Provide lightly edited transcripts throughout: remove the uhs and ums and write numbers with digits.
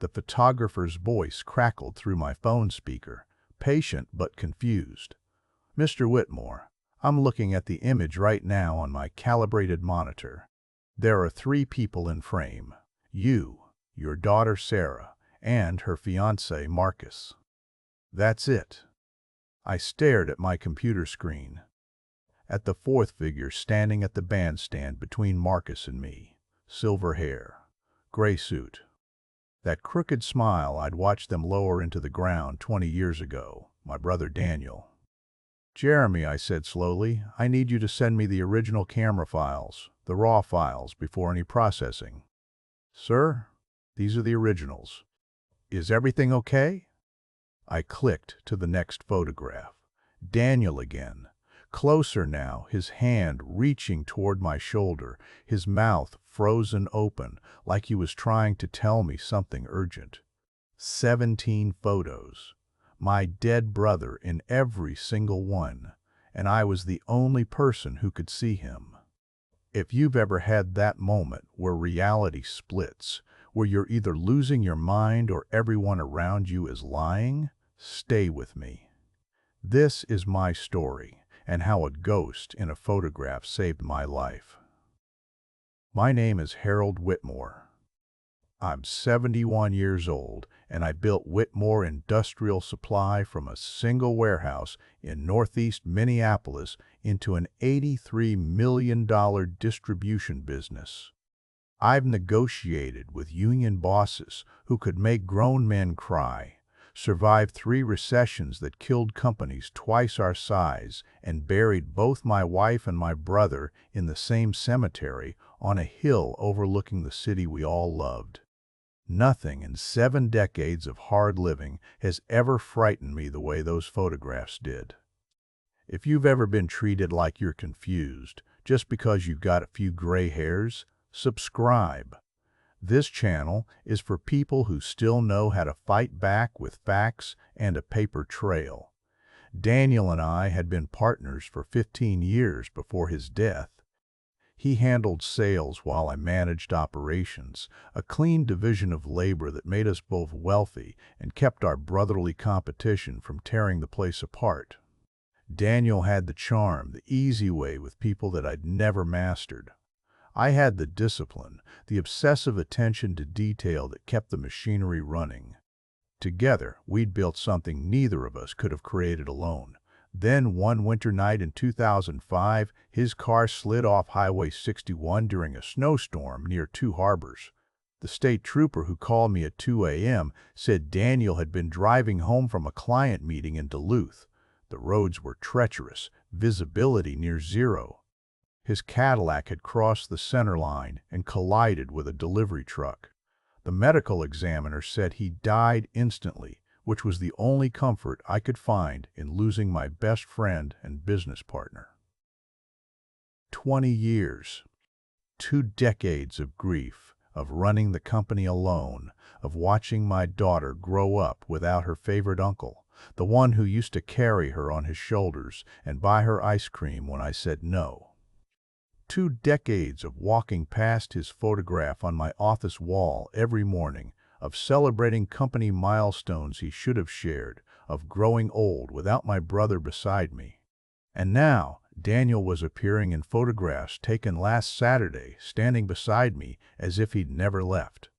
The photographer's voice crackled through my phone speaker, patient but confused. "Mr. Whitmore, I'm looking at the image right now on my calibrated monitor. There are 3 people in frame. You, your daughter Sarah, and her fiancé Marcus. That's it." I stared at my computer screen. At the 4th figure standing at the bandstand between Marcus and me. Silver hair, gray suit. That crooked smile I'd watched them lower into the ground 20 years ago. My brother Daniel. "Jeremy," I said slowly, "I need you to send me the original camera files, the raw files, before any processing." "Sir, these are the originals. Is everything okay?" I clicked to the next photograph. Daniel again. Closer now, his hand reaching toward my shoulder, his mouth frozen open, like he was trying to tell me something urgent. 17 photos. My dead brother in every single one, and I was the only person who could see him. If you've ever had that moment where reality splits, where you're either losing your mind or everyone around you is lying, stay with me. This is my story, and how a ghost in a photograph saved my life. My name is Harold Whitmore. I'm 71 years old, and I built Whitmore Industrial Supply from a single warehouse in northeast Minneapolis into an $83 million distribution business. I've negotiated with union bosses who could make grown men cry, survived 3 recessions that killed companies twice our size, and buried both my wife and my brother in the same cemetery on a hill overlooking the city we all loved. Nothing in 7 decades of hard living has ever frightened me the way those photographs did. If you've ever been treated like you're confused just because you've got a few gray hairs, subscribe. This channel is for people who still know how to fight back with facts and a paper trail. Daniel and I had been partners for 15 years before his death. He handled sales while I managed operations, a clean division of labor that made us both wealthy and kept our brotherly competition from tearing the place apart. Daniel had the charm, the easy way with people that I'd never mastered. I had the discipline, the obsessive attention to detail that kept the machinery running. Together, we'd built something neither of us could have created alone. Then, one winter night in 2005, his car slid off Highway 61 during a snowstorm near 2 Harbors. The state trooper who called me at 2 a.m. said Daniel had been driving home from a client meeting in Duluth. The roads were treacherous, visibility near zero. His Cadillac had crossed the center line and collided with a delivery truck. The medical examiner said he died instantly, which was the only comfort I could find in losing my best friend and business partner. 20 years. 2 decades of grief, of running the company alone, of watching my daughter grow up without her favorite uncle, the one who used to carry her on his shoulders and buy her ice cream when I said no. 2 decades of walking past his photograph on my office wall every morning, of celebrating company milestones he should have shared, of growing old without my brother beside me. And now, Daniel was appearing in photographs taken last Saturday, standing beside me as if he'd never left.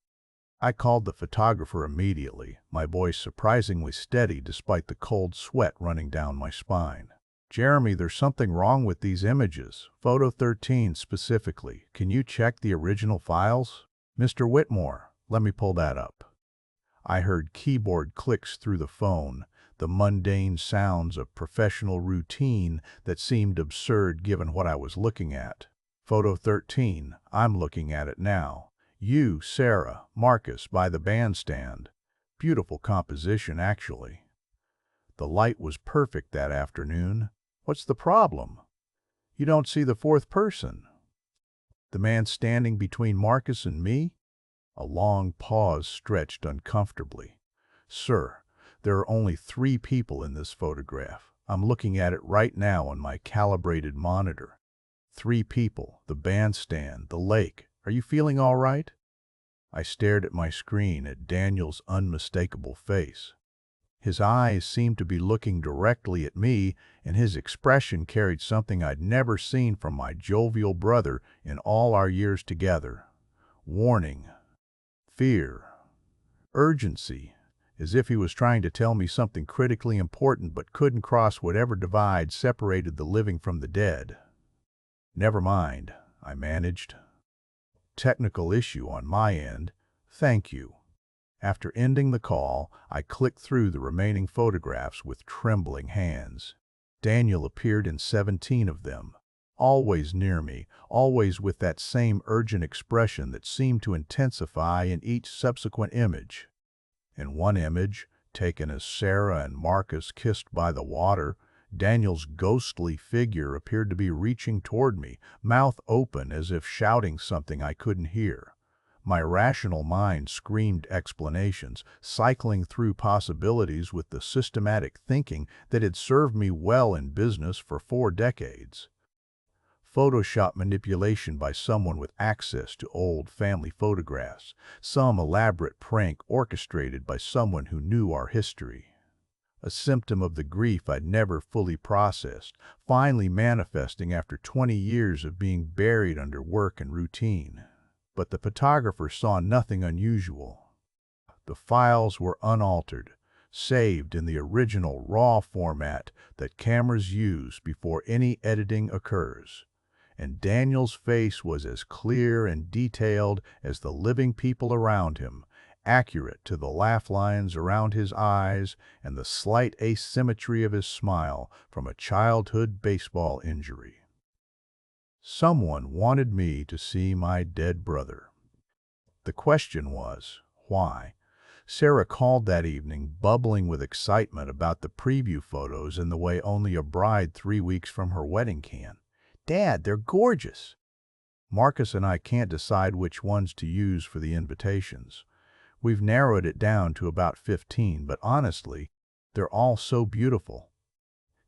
I called the photographer immediately, my voice surprisingly steady despite the cold sweat running down my spine. "Jeremy, there's something wrong with these images. Photo 13 specifically. Can you check the original files?" "Mr. Whitmore, let me pull that up." I heard keyboard clicks through the phone, the mundane sounds of professional routine that seemed absurd given what I was looking at. "Photo 13, I'm looking at it now. You, Sarah, Marcus by the bandstand. Beautiful composition, actually. The light was perfect that afternoon. What's the problem? You don't see the 4th person." "The man standing between Marcus and me?" A long pause stretched uncomfortably. "Sir, there are only 3 people in this photograph. I'm looking at it right now on my calibrated monitor. 3 people, the bandstand, the lake. Are you feeling all right?" I stared at my screen at Daniel's unmistakable face. His eyes seemed to be looking directly at me, and his expression carried something I'd never seen from my jovial brother in all our years together. Warning, fear, urgency, as if he was trying to tell me something critically important but couldn't cross whatever divide separated the living from the dead. Never mind, I managed. Technical issue on my end. Thank you. After ending the call, I clicked through the remaining photographs with trembling hands. Daniel appeared in 17 of them, always near me, always with that same urgent expression that seemed to intensify in each subsequent image. In one image, taken as Sarah and Marcus kissed by the water, Daniel's ghostly figure appeared to be reaching toward me, mouth open as if shouting something I couldn't hear. My rational mind screamed explanations, cycling through possibilities with the systematic thinking that had served me well in business for 4 decades. Photoshop manipulation by someone with access to old family photographs, some elaborate prank orchestrated by someone who knew our history. A symptom of the grief I'd never fully processed, finally manifesting after 20 years of being buried under work and routine. But the photographer saw nothing unusual. The files were unaltered, saved in the original RAW format that cameras use before any editing occurs. And Daniel's face was as clear and detailed as the living people around him, accurate to the laugh lines around his eyes and the slight asymmetry of his smile from a childhood baseball injury. Someone wanted me to see my dead brother. The question was, why? Sarah called that evening, bubbling with excitement about the preview photos and the way only a bride 3 weeks from her wedding can. "Dad, they're gorgeous." Marcus and I can't decide which ones to use for the invitations. We've narrowed it down to about 15, but honestly, they're all so beautiful.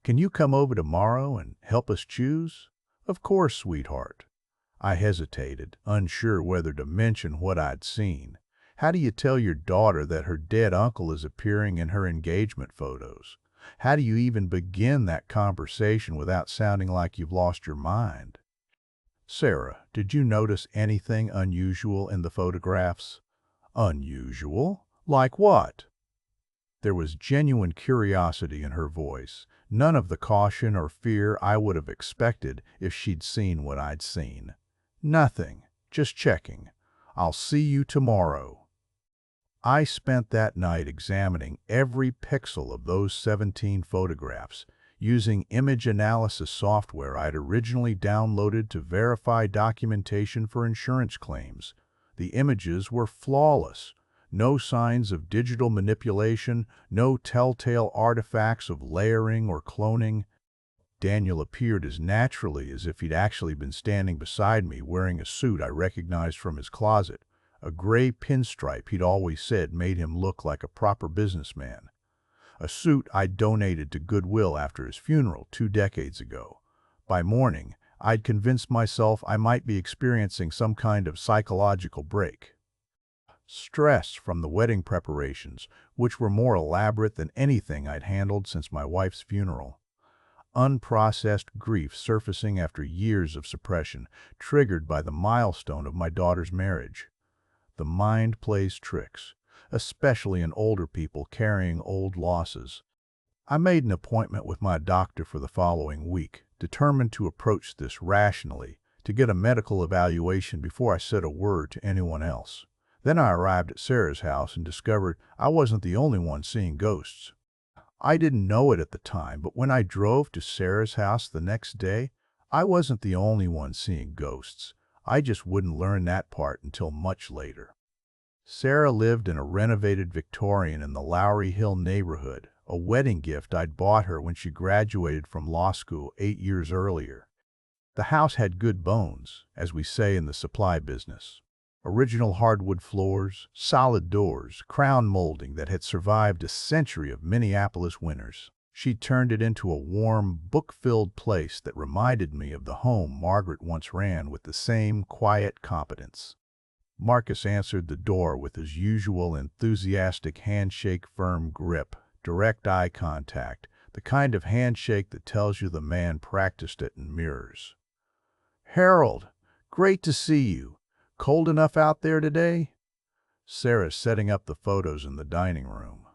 "Can you come over tomorrow and help us choose?" "Of course, sweetheart." I hesitated, unsure whether to mention what I'd seen. How do you tell your daughter that her dead uncle is appearing in her engagement photos? How do you even begin that conversation without sounding like you've lost your mind? "Sarah, did you notice anything unusual in the photographs?" "Unusual? Like what?" There was genuine curiosity in her voice, none of the caution or fear I would have expected if she'd seen what I'd seen. "Nothing. Just checking. I'll see you tomorrow." I spent that night examining every pixel of those 17 photographs, using image analysis software I'd originally downloaded to verify documentation for insurance claims. The images were flawless. No signs of digital manipulation, no telltale artifacts of layering or cloning. Daniel appeared as naturally as if he'd actually been standing beside me wearing a suit I recognized from his closet. A gray pinstripe he'd always said made him look like a proper businessman. A suit I'd donated to Goodwill after his funeral 2 decades ago. By morning, I'd convinced myself I might be experiencing some kind of psychological break. Stress from the wedding preparations, which were more elaborate than anything I'd handled since my wife's funeral. Unprocessed grief surfacing after years of suppression, triggered by the milestone of my daughter's marriage. The mind plays tricks, especially in older people carrying old losses. I made an appointment with my doctor for the following week, determined to approach this rationally, to get a medical evaluation before I said a word to anyone else. Then I arrived at Sarah's house and discovered I wasn't the only one seeing ghosts. I didn't know it at the time, but when I drove to Sarah's house the next day, I wasn't the only one seeing ghosts. I just wouldn't learn that part until much later. Sarah lived in a renovated Victorian in the Lowry Hill neighborhood, a wedding gift I'd bought her when she graduated from law school 8 years earlier. The house had good bones, as we say in the supply business. Original hardwood floors, solid doors, crown molding that had survived a century of Minneapolis winters. She turned it into a warm, book-filled place that reminded me of the home Margaret once ran with the same quiet competence. Marcus answered the door with his usual enthusiastic handshake, firm grip, direct eye contact, the kind of handshake that tells you the man practiced it in mirrors. "Harold, great to see you. Cold enough out there today?" Sarah's setting up the photos in the dining room.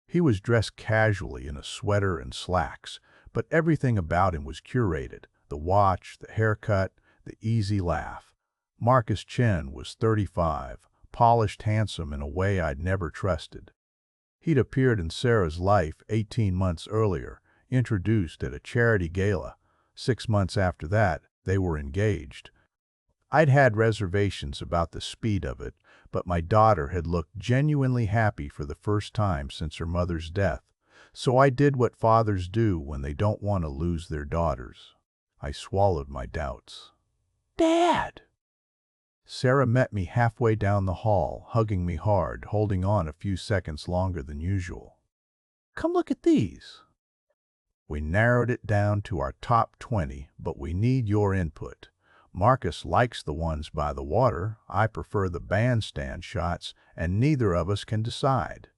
He was dressed casually in a sweater and slacks, but everything about him was curated. The watch, the haircut, the easy laugh. Marcus Chen was 35, polished, handsome in a way I'd never trusted. He'd appeared in Sarah's life 18 months earlier, introduced at a charity gala. 6 months after that, they were engaged. I'd had reservations about the speed of it, but my daughter had looked genuinely happy for the first time since her mother's death, so I did what fathers do when they don't want to lose their daughters. I swallowed my doubts. "Dad!" Sarah met me halfway down the hall, hugging me hard, holding on a few seconds longer than usual. "Come look at these." We narrowed it down to our top 20, but we need your input. Marcus likes the ones by the water, I prefer the bandstand shots, and neither of us can decide.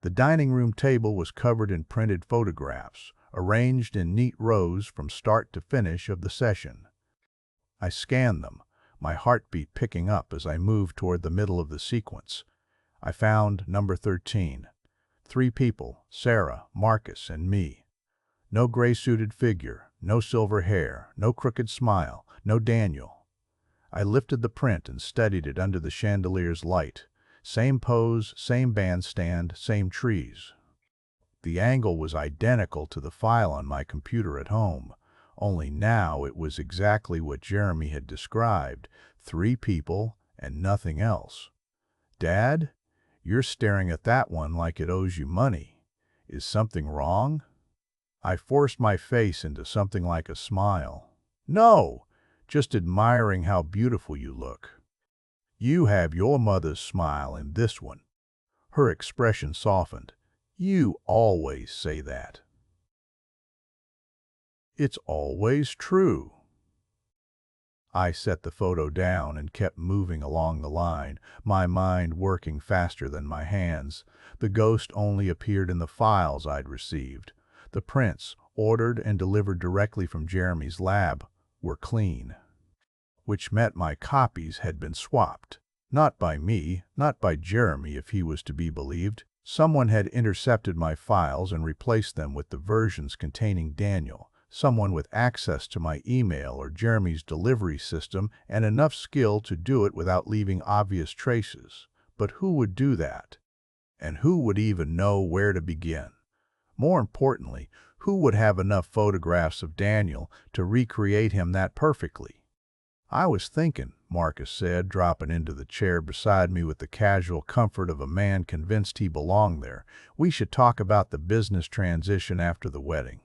The dining room table was covered in printed photographs, arranged in neat rows from start to finish of the session. I scanned them, my heartbeat picking up as I moved toward the middle of the sequence. I found number 13. 3 people, Sarah, Marcus, and me. No gray-suited figure, no silver hair, no crooked smile, no Daniel. I lifted the print and studied it under the chandelier's light. Same pose, same bandstand, same trees. The angle was identical to the file on my computer at home, only now it was exactly what Jeremy had described, 3 people and nothing else. "Dad, you're staring at that one like it owes you money. Is something wrong?" I forced my face into something like a smile. "No, just admiring how beautiful you look. You have your mother's smile in this one." Her expression softened. "You always say that." "It's always true." I set the photo down and kept moving along the line, my mind working faster than my hands. The ghost only appeared in the files I'd received. The prints, ordered and delivered directly from Jeremy's lab, were clean, which meant my copies had been swapped. Not by me, not by Jeremy if he was to be believed. Someone had intercepted my files and replaced them with the versions containing Daniel. Someone with access to my email or Jeremy's delivery system and enough skill to do it without leaving obvious traces. But who would do that? And who would even know where to begin? More importantly, who would have enough photographs of Daniel to recreate him that perfectly? "I was thinking," Marcus said, dropping into the chair beside me with the casual comfort of a man convinced he belonged there, "we should talk about the business transition after the wedding."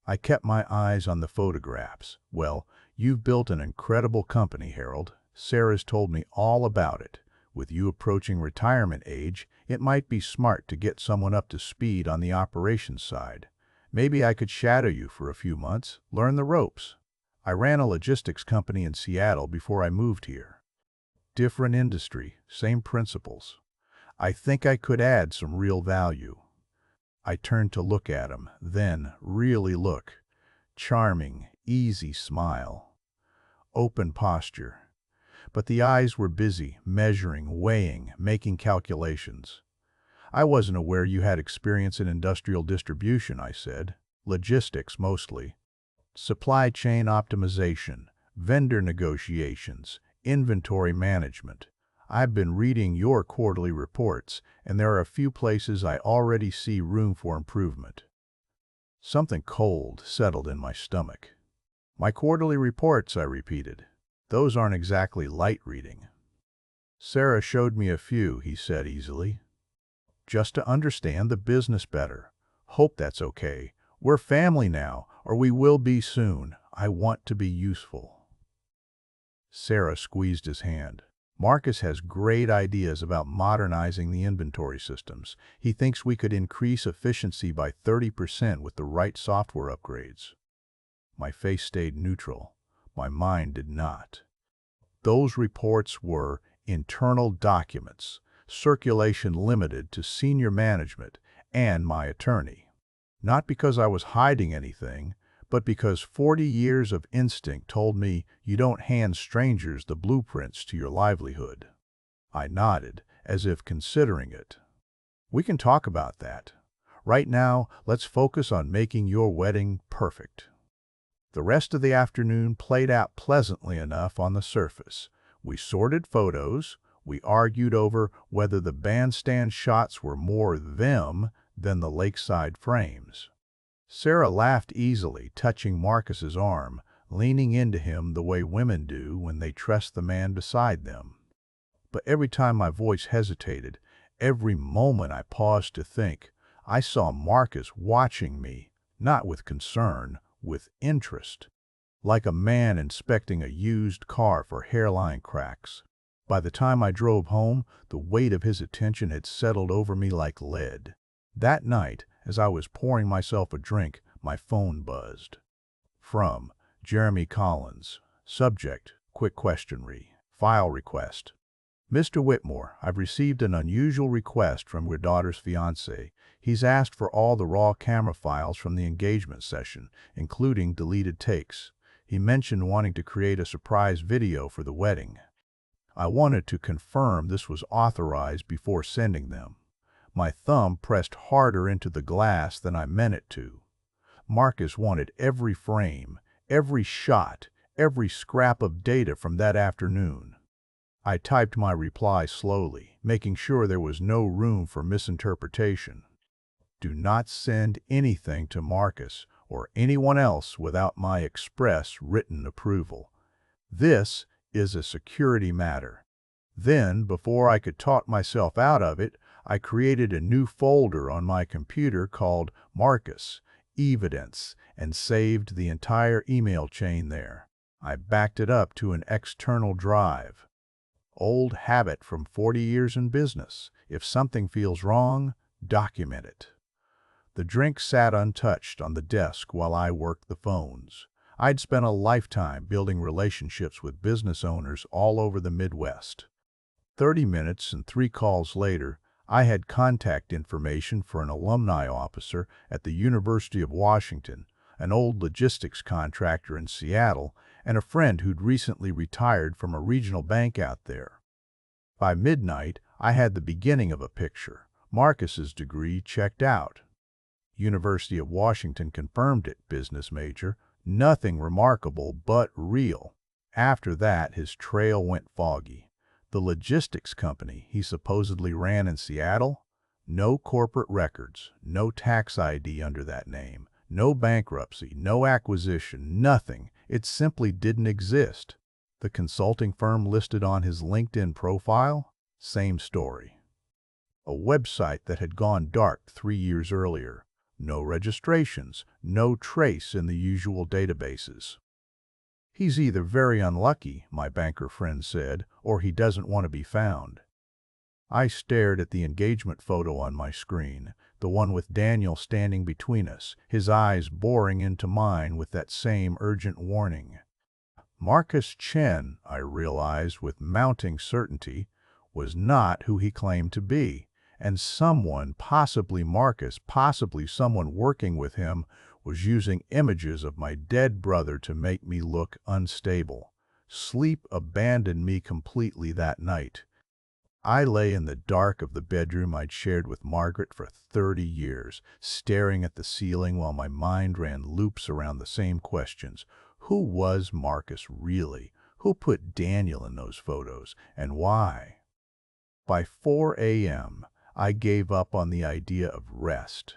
I kept my eyes on the photographs. "Well, you've built an incredible company, Harold. Sarah's told me all about it. With you approaching retirement age, it might be smart to get someone up to speed on the operations side. Maybe I could shadow you for a few months, learn the ropes. I ran a logistics company in Seattle before I moved here. Different industry, same principles. I think I could add some real value." I turned to look at him, then really look. Charming, easy smile. Open posture. But the eyes were busy, measuring, weighing, making calculations. "I wasn't aware you had experience in industrial distribution," I said. "Logistics, mostly. Supply chain optimization, vendor negotiations, inventory management. I've been reading your quarterly reports, and there are a few places I already see room for improvement." Something cold settled in my stomach. "My quarterly reports," I repeated. "Those aren't exactly light reading." "Sarah showed me a few," he said easily. "Just to understand the business better. Hope that's okay. We're family now, or we will be soon. I want to be useful. Sarah squeezed his hand. Marcus has great ideas about modernizing the inventory systems. He thinks we could increase efficiency by 30% with the right software upgrades. My face stayed neutral. My mind did not. Those reports were internal documents, circulation limited to senior management and my attorney. Not because I was hiding anything, but because 40 years of instinct told me you don't hand strangers the blueprints to your livelihood. I nodded, as if considering it. We can talk about that. Right now, let's focus on making your wedding perfect. The rest of the afternoon played out pleasantly enough on the surface. We sorted photos. We argued over whether the bandstand shots were more them than the lakeside frames. Sarah laughed easily, touching Marcus's arm, leaning into him the way women do when they trust the man beside them. But every time my voice hesitated, every moment I paused to think, I saw Marcus watching me, not with concern, with interest, like a man inspecting a used car for hairline cracks. By the time I drove home, the weight of his attention had settled over me like lead. That night, as I was pouring myself a drink, my phone buzzed. From Jeremy Collins. Subject, quick questionary. File request. Mr. Whitmore, I've received an unusual request from your daughter's fiancé. He's asked for all the raw camera files from the engagement session, including deleted takes. He mentioned wanting to create a surprise video for the wedding. I wanted to confirm this was authorized before sending them. My thumb pressed harder into the glass than I meant it to. Marcus wanted every frame, every shot, every scrap of data from that afternoon. I typed my reply slowly, making sure there was no room for misinterpretation. Do not send anything to Marcus or anyone else without my express written approval. This is a security matter. Then, before I could talk myself out of it, I created a new folder on my computer called Marcus Evidence and saved the entire email chain there. I backed it up to an external drive. Old habit from 40 years in business. If something feels wrong, document it. The drink sat untouched on the desk while I worked the phones. I'd spent a lifetime building relationships with business owners all over the Midwest. 30 minutes and 3 calls later, I had contact information for an alumni officer at the University of Washington, an old logistics contractor in Seattle, and a friend who'd recently retired from a regional bank out there. By midnight, I had the beginning of a picture. Marcus's degree checked out. University of Washington confirmed it, business major. Nothing remarkable, but real. After that, his trail went foggy. The logistics company he supposedly ran in Seattle? No corporate records, no tax ID under that name, no bankruptcy, no acquisition, nothing. It simply didn't exist. The consulting firm listed on his LinkedIn profile? Same story. A website that had gone dark 3 years earlier. No registrations, no trace in the usual databases. He's either very unlucky, my banker friend said, or he doesn't want to be found. I stared at the engagement photo on my screen, the one with Daniel standing between us, his eyes boring into mine with that same urgent warning. Marcus Chen, I realized with mounting certainty, was not who he claimed to be, and someone, possibly Marcus, possibly someone working with him, was using images of my dead brother to make me look unstable. Sleep abandoned me completely that night. I lay in the dark of the bedroom I'd shared with Margaret for 30 years, staring at the ceiling while my mind ran loops around the same questions. Who was Marcus really? Who put Daniel in those photos, and why? By 4 a.m., I gave up on the idea of rest.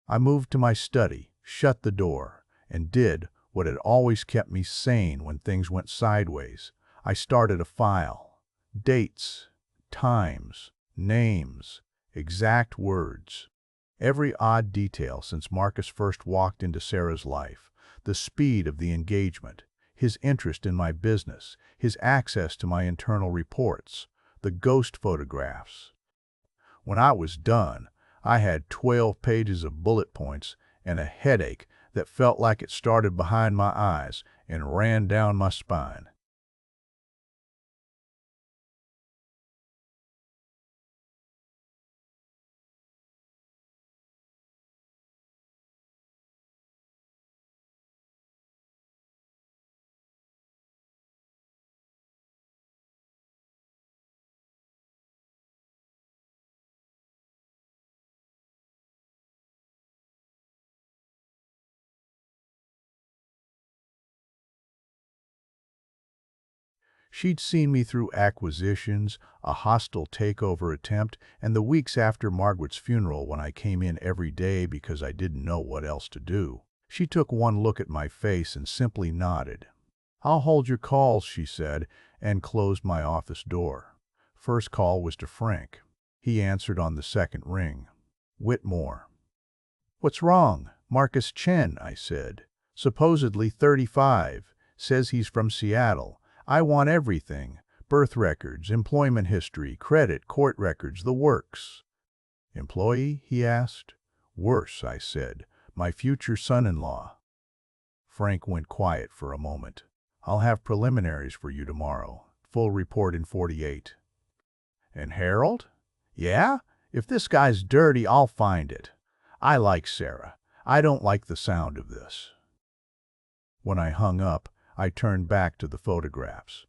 I moved to my study, shut the door, and did what had always kept me sane when things went sideways. I started a file. Dates, times, names, exact words. Every odd detail since Marcus first walked into Sarah's life, the speed of the engagement, his interest in my business, his access to my internal reports, the ghost photographs. When I was done, I had 12 pages of bullet points and a headache that felt like it started behind my eyes and ran down my spine. She'd seen me through acquisitions, a hostile takeover attempt, and the weeks after Margaret's funeral when I came in every day because I didn't know what else to do. She took one look at my face and simply nodded. "I'll hold your calls," she said, and closed my office door. First call was to Frank. He answered on the second ring. "Whitmore." "What's wrong?" "Marcus Chen," I said. "Supposedly 35. Says he's from Seattle. I want everything. Birth records, employment history, credit, court records, the works." "Employee?" he asked. "Worse," I said. "My future son-in-law." Frank went quiet for a moment. "I'll have preliminaries for you tomorrow. Full report in 48. "And Harold?" "Yeah? If this guy's dirty, I'll find it. I like Sarah. I don't like the sound of this." When I hung up, I turned back to the photographs.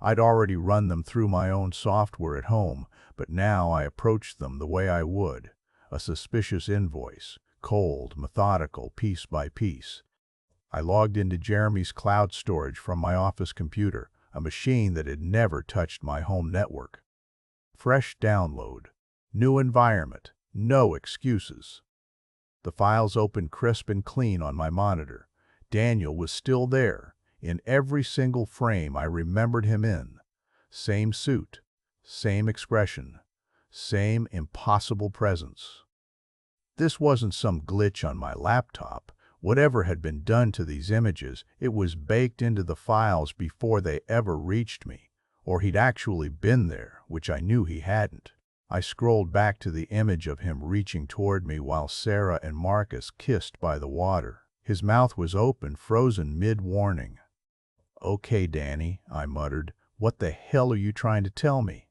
I'd already run them through my own software at home, but now I approached them the way I would, a suspicious invoice, cold, methodical, piece by piece. I logged into Jeremy's cloud storage from my office computer, a machine that had never touched my home network. Fresh download, new environment, no excuses. The files opened crisp and clean on my monitor. Daniel was still there. In every single frame I remembered him in. Same suit, same expression, same impossible presence. This wasn't some glitch on my laptop. Whatever had been done to these images, it was baked into the files before they ever reached me, or he'd actually been there, which I knew he hadn't. I scrolled back to the image of him reaching toward me while Sarah and Marcus kissed by the water. His mouth was open, frozen mid-warning. "Okay, Danny," I muttered. "What the hell are you trying to tell me?"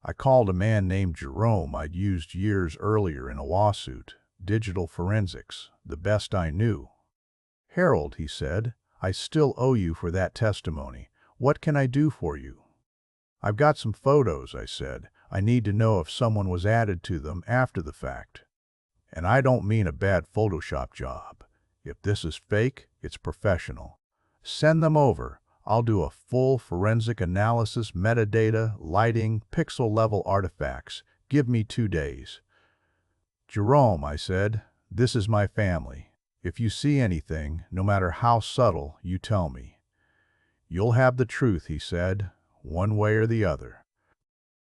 I called a man named Jerome I'd used years earlier in a lawsuit. Digital forensics, the best I knew. "Harold," he said, "I still owe you for that testimony. What can I do for you?" "I've got some photos," I said. "I need to know if someone was added to them after the fact. And I don't mean a bad Photoshop job. If this is fake, it's professional. Send them over. I'll do a full forensic analysis, metadata, lighting, pixel-level artifacts. Give me 2 days." "Jerome," I said, "this is my family. If you see anything, no matter how subtle, you tell me." "You'll have the truth," he said, "one way or the other."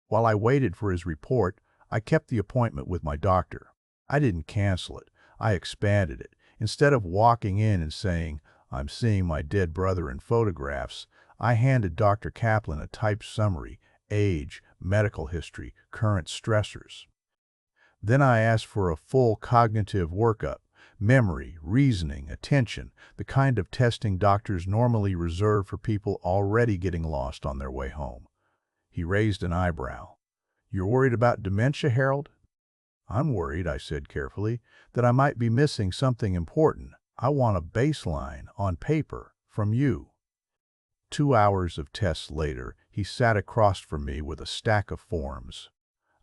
While I waited for his report, I kept the appointment with my doctor. I didn't cancel it. I expanded it. Instead of walking in and saying, "I'm seeing my dead brother in photographs," I handed Dr. Kaplan a typed summary, age, medical history, current stressors. Then I asked for a full cognitive workup, memory, reasoning, attention, the kind of testing doctors normally reserve for people already getting lost on their way home. He raised an eyebrow. "You're worried about dementia, Harold?" "I'm worried," I said carefully, "that I might be missing something important. I want a baseline, on paper, from you." 2 hours of tests later, he sat across from me with a stack of forms.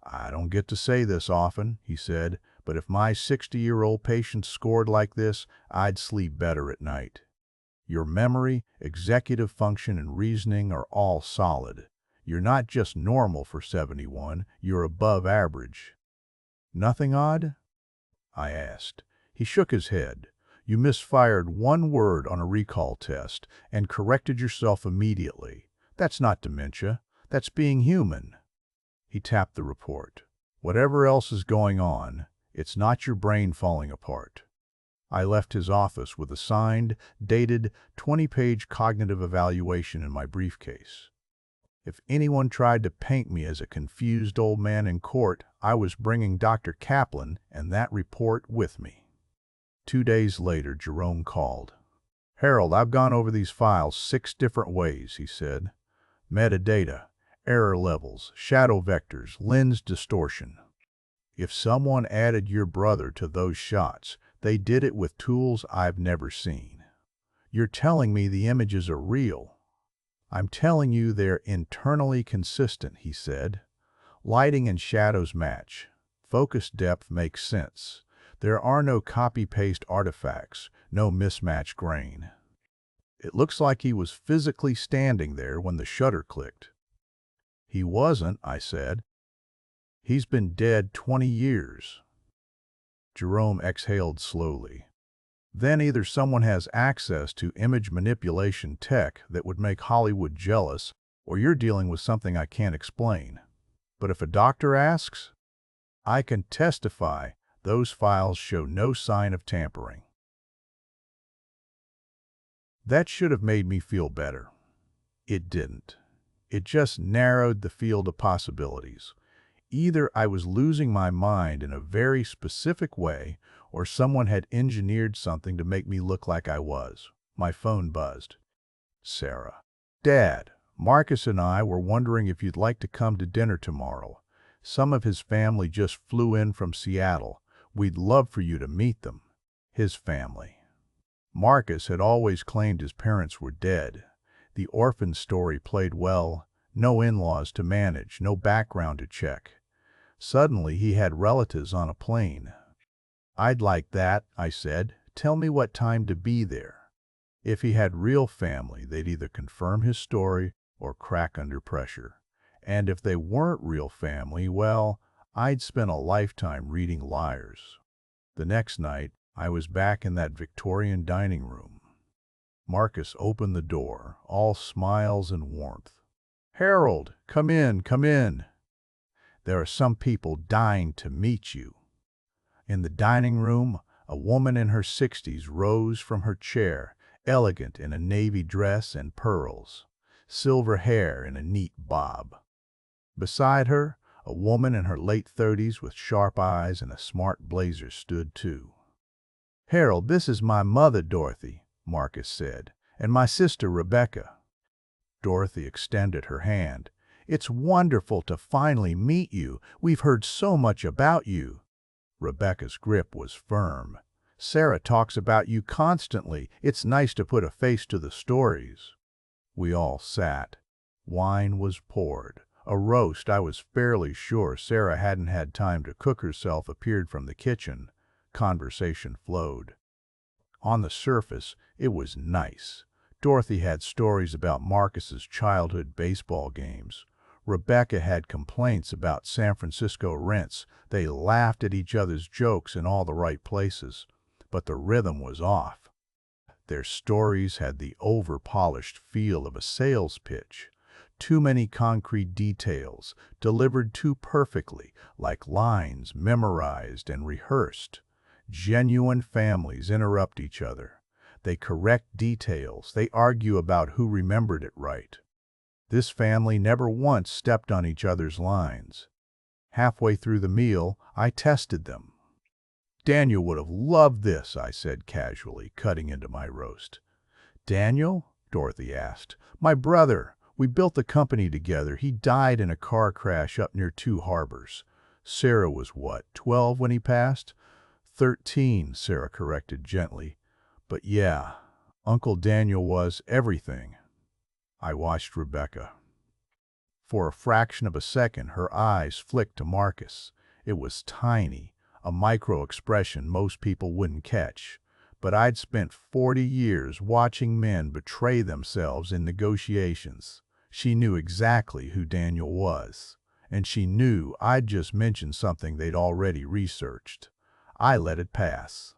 "I don't get to say this often," he said, "but if my 60-year-old patient scored like this, I'd sleep better at night. Your memory, executive function, and reasoning are all solid. You're not just normal for 71, you're above average." "Nothing odd?" I asked. He shook his head. "You misfired one word on a recall test and corrected yourself immediately. That's not dementia. That's being human." He tapped the report. "Whatever else is going on, It's not your brain falling apart. I left his office with a signed, dated, 20-page cognitive evaluation in my briefcase. If anyone tried to paint me as a confused old man in court, I was bringing Dr. Kaplan and that report with me. 2 days later, Jerome called. "Harold, I've gone over these files 6 different ways," he said. "Metadata, error levels, shadow vectors, lens distortion. If someone added your brother to those shots, they did it with tools I've never seen. You're telling me the images are real?" "I'm telling you they're internally consistent," he said. "Lighting and shadows match. Focus depth makes sense. There are no copy-paste artifacts, no mismatched grain." It looks like he was physically standing there when the shutter clicked. "He wasn't," I said. "He's been dead 20 years. Jerome exhaled slowly. "Then either someone has access to image manipulation tech that would make Hollywood jealous, or you're dealing with something I can't explain. But if a doctor asks, I can testify those files show no sign of tampering." That should have made me feel better. It didn't. It just narrowed the field of possibilities. Either I was losing my mind in a very specific way, or someone had engineered something to make me look like I was. My phone buzzed. "Sarah." "Dad, Marcus and I were wondering if you'd like to come to dinner tomorrow. Some of his family just flew in from Seattle. We'd love for you to meet them." His family. Marcus had always claimed his parents were dead. The orphan story played well. No in-laws to manage, no background to check. Suddenly he had relatives on a plane. "I'd like that," I said. "Tell me what time to be there." If he had real family, they'd either confirm his story or crack under pressure. And if they weren't real family, well, I'd spent a lifetime reading liars. The next night, I was back in that Victorian dining room. Marcus opened the door, all smiles and warmth. "Harold, come in, come in. There are some people dying to meet you." In the dining room, a woman in her 60s rose from her chair, elegant in a navy dress and pearls, silver hair in a neat bob. Beside her, a woman in her late 30s with sharp eyes and a smart blazer stood too. "Harold, this is my mother, Dorothy," Marcus said, "and my sister, Rebecca." Dorothy extended her hand. "It's wonderful to finally meet you. We've heard so much about you." Rebecca's grip was firm. "Sarah talks about you constantly. It's nice to put a face to the stories." We all sat. Wine was poured. A roast I was fairly sure Sarah hadn't had time to cook herself appeared from the kitchen. Conversation flowed. On the surface, it was nice. Dorothy had stories about Marcus's childhood baseball games. Rebecca had complaints about San Francisco rents. They laughed at each other's jokes in all the right places. But the rhythm was off. Their stories had the over-polished feel of a sales pitch. Too many concrete details, delivered too perfectly, like lines memorized and rehearsed. Genuine families interrupt each other. They correct details. They argue about who remembered it right. This family never once stepped on each other's lines. Halfway through the meal, I tested them. "Daniel would have loved this," I said casually, cutting into my roast. "Daniel?" Dorothy asked. "My brother. We built the company together. He died in a car crash up near Two Harbors. Sarah was what, 12 when he passed?" 13, Sarah corrected gently. "But yeah, Uncle Daniel was everything." I watched Rebecca. For a fraction of a second, her eyes flicked to Marcus. It was tiny, a micro-expression most people wouldn't catch. But I'd spent 40 years watching men betray themselves in negotiations. She knew exactly who Daniel was. And she knew I'd just mentioned something they'd already researched. I let it pass.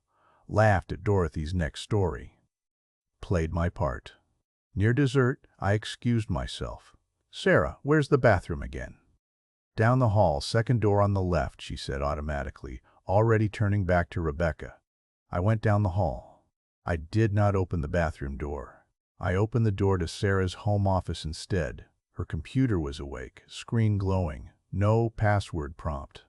Laughed at Dorothy's next story. Played my part. Near dessert, I excused myself. "Sarah, where's the bathroom again?" "Down the hall, second door on the left," she said automatically. already turning back to Rebecca. I went down the hall. I did not open the bathroom door. I opened the door to Sarah's home office instead. Her computer was awake, screen glowing, no password prompt.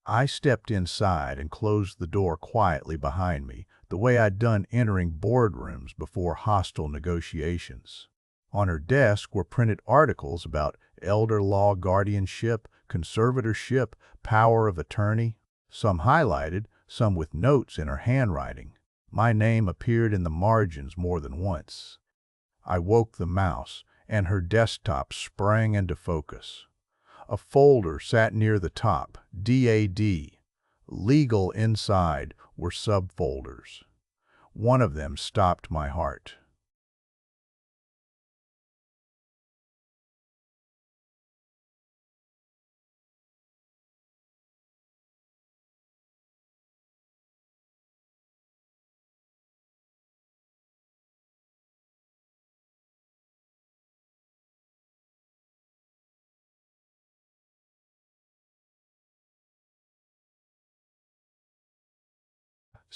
I stepped inside and closed the door quietly behind me, the way I'd done entering boardrooms before hostile negotiations. On her desk were printed articles about elder law guardianship, conservatorship, power of attorney, some highlighted, some with notes in her handwriting. My name appeared in the margins more than once. I woke the mouse, and her desktop sprang into focus. A folder sat near the top, DAD. Legal inside were subfolders. One of them stopped my heart.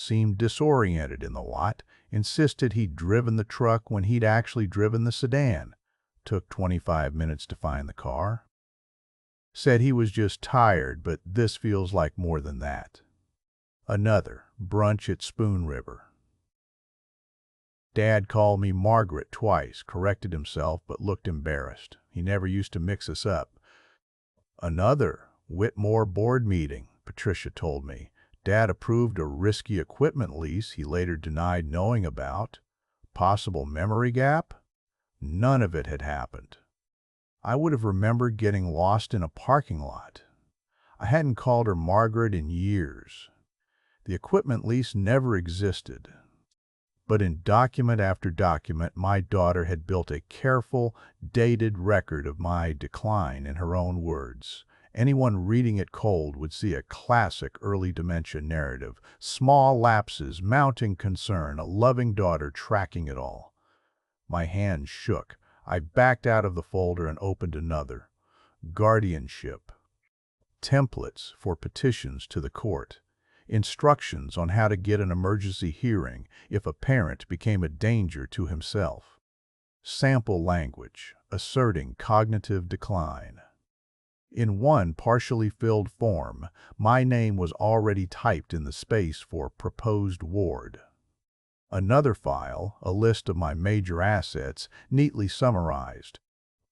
Seemed disoriented in the lot, insisted he'd driven the truck when he'd actually driven the sedan. Took 25 minutes to find the car. Said he was just tired, but this feels like more than that. Another, brunch at Spoon River. Dad called me Margaret twice, corrected himself, but looked embarrassed. He never used to mix us up. Another, Whitmore board meeting, Patricia told me. Dad approved a risky equipment lease he later denied knowing about. Possible memory gap? None of it had happened. I would have remembered getting lost in a parking lot. I hadn't called her Margaret in years. The equipment lease never existed. But in document after document, my daughter had built a careful, dated record of my decline in her own words. Anyone reading it cold would see a classic early dementia narrative. Small lapses, mounting concern, a loving daughter tracking it all. My hand shook. I backed out of the folder and opened another. Guardianship. Templates for petitions to the court. Instructions on how to get an emergency hearing if a parent became a danger to himself. Sample language, asserting cognitive decline. In one partially filled form, my name was already typed in the space for proposed ward. Another file, a list of my major assets, neatly summarized.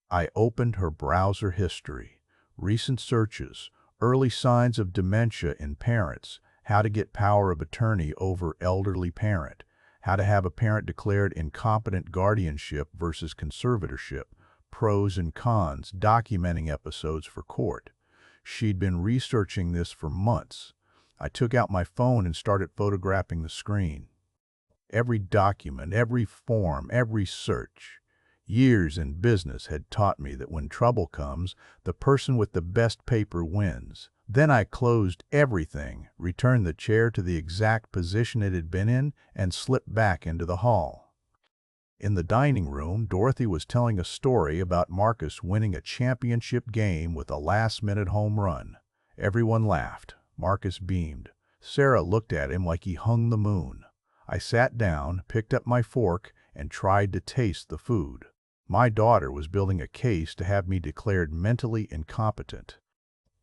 I opened her browser history, recent searches, early signs of dementia in parents, how to get power of attorney over elderly parent, how to have a parent declared incompetent guardianship versus conservatorship, pros and cons, documenting episodes for court. She'd been researching this for months. I took out my phone and started photographing the screen. Every document, every form, every search. Years in business had taught me that when trouble comes, the person with the best paper wins. Then I closed everything, returned the chair to the exact position it had been in, and slipped back into the hall. In the dining room, Dorothy was telling a story about Marcus winning a championship game with a last-minute home run. Everyone laughed. Marcus beamed. Sarah looked at him like he hung the moon. I sat down, picked up my fork, and tried to taste the food. My daughter was building a case to have me declared mentally incompetent.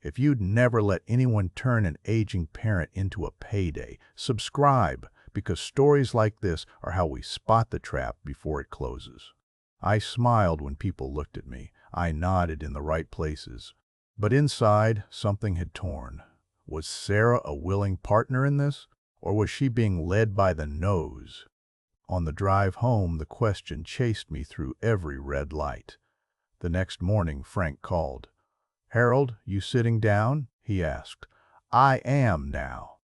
If you'd never let anyone turn an aging parent into a payday, subscribe, because stories like this are how we spot the trap before it closes. I smiled when people looked at me. I nodded in the right places. But inside, something had torn. Was Sarah a willing partner in this? Or was she being led by the nose? On the drive home, the question chased me through every red light. The next morning, Frank called. "Harold, you sitting down?" he asked. "I am now."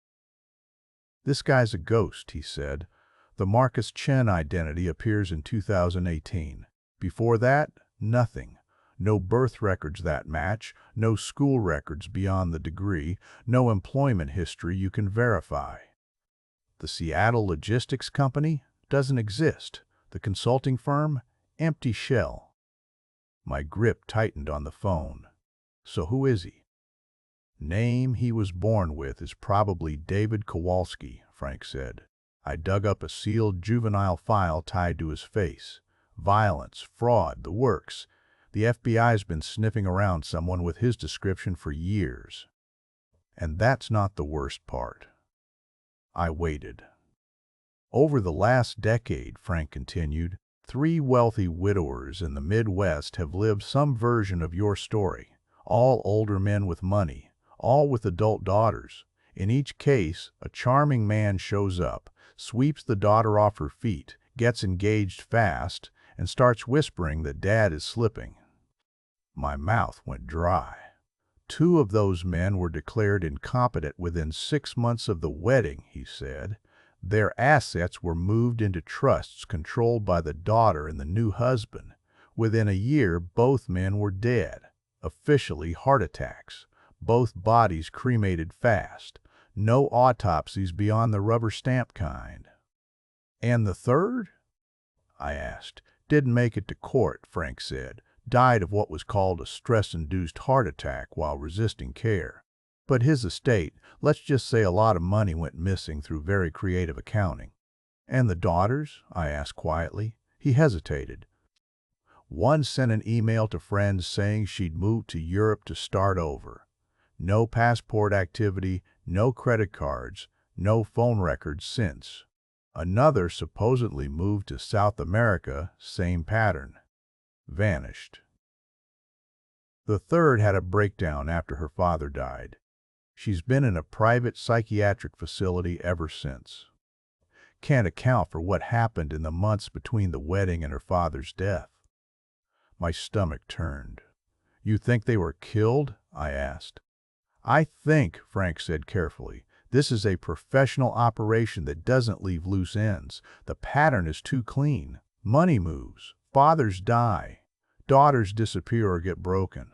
"This guy's a ghost," he said. "The Marcus Chen identity appears in 2018. Before that, nothing. No birth records that match, no school records beyond the degree, no employment history you can verify. The Seattle Logistics Company doesn't exist. The consulting firm, empty shell." My grip tightened on the phone. So who is he? Name he was born with is probably David Kowalski, Frank said. I dug up a sealed juvenile file tied to his face. Violence, fraud, the works. The FBI's been sniffing around someone with his description for years. And that's not the worst part. I waited. Over the last decade, Frank continued, 3 wealthy widowers in the Midwest have lived some version of your story. All older men with money, all with adult daughters. In each case, a charming man shows up, sweeps the daughter off her feet, gets engaged fast, and starts whispering that dad is slipping. My mouth went dry. 2 of those men were declared incompetent within 6 months of the wedding, he said. Their assets were moved into trusts controlled by the daughter and the new husband. Within a year, both men were dead. Officially heart attacks. Both bodies cremated fast. No autopsies beyond the rubber stamp kind. And the third? I asked. Didn't make it to court, Frank said. Died of what was called a stress-induced heart attack while resisting care. But his estate, let's just say a lot of money went missing through very creative accounting. And the daughters? I asked quietly. He hesitated. One sent an email to friends saying she'd moved to Europe to start over. No passport activity, no credit cards, no phone records since. Another supposedly moved to South America, same pattern. Vanished. The third had a breakdown after her father died. She's been in a private psychiatric facility ever since. Can't account for what happened in the months between the wedding and her father's death. My stomach turned. You think they were killed? I asked. I think, Frank said carefully, this is a professional operation that doesn't leave loose ends. The pattern is too clean. Money moves. Fathers die. Daughters disappear or get broken.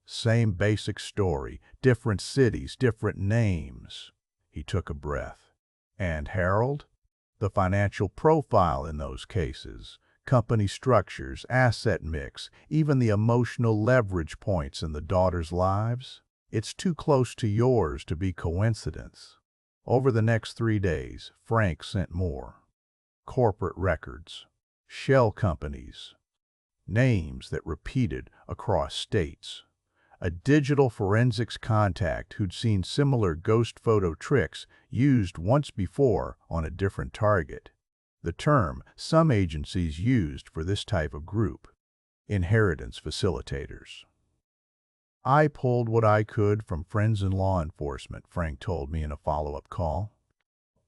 Same basic story, different cities, different names. He took a breath. And Harold? The financial profile in those cases, company structures, asset mix, even the emotional leverage points in the daughters' lives. It's too close to yours to be coincidence. Over the next 3 days, Frank sent more. Corporate records, shell companies, names that repeated across states. A digital forensics contact who'd seen similar ghost photo tricks used once before on a different target. The term some agencies used for this type of group, inheritance facilitators. I pulled what I could from friends in law enforcement, Frank told me in a follow-up call.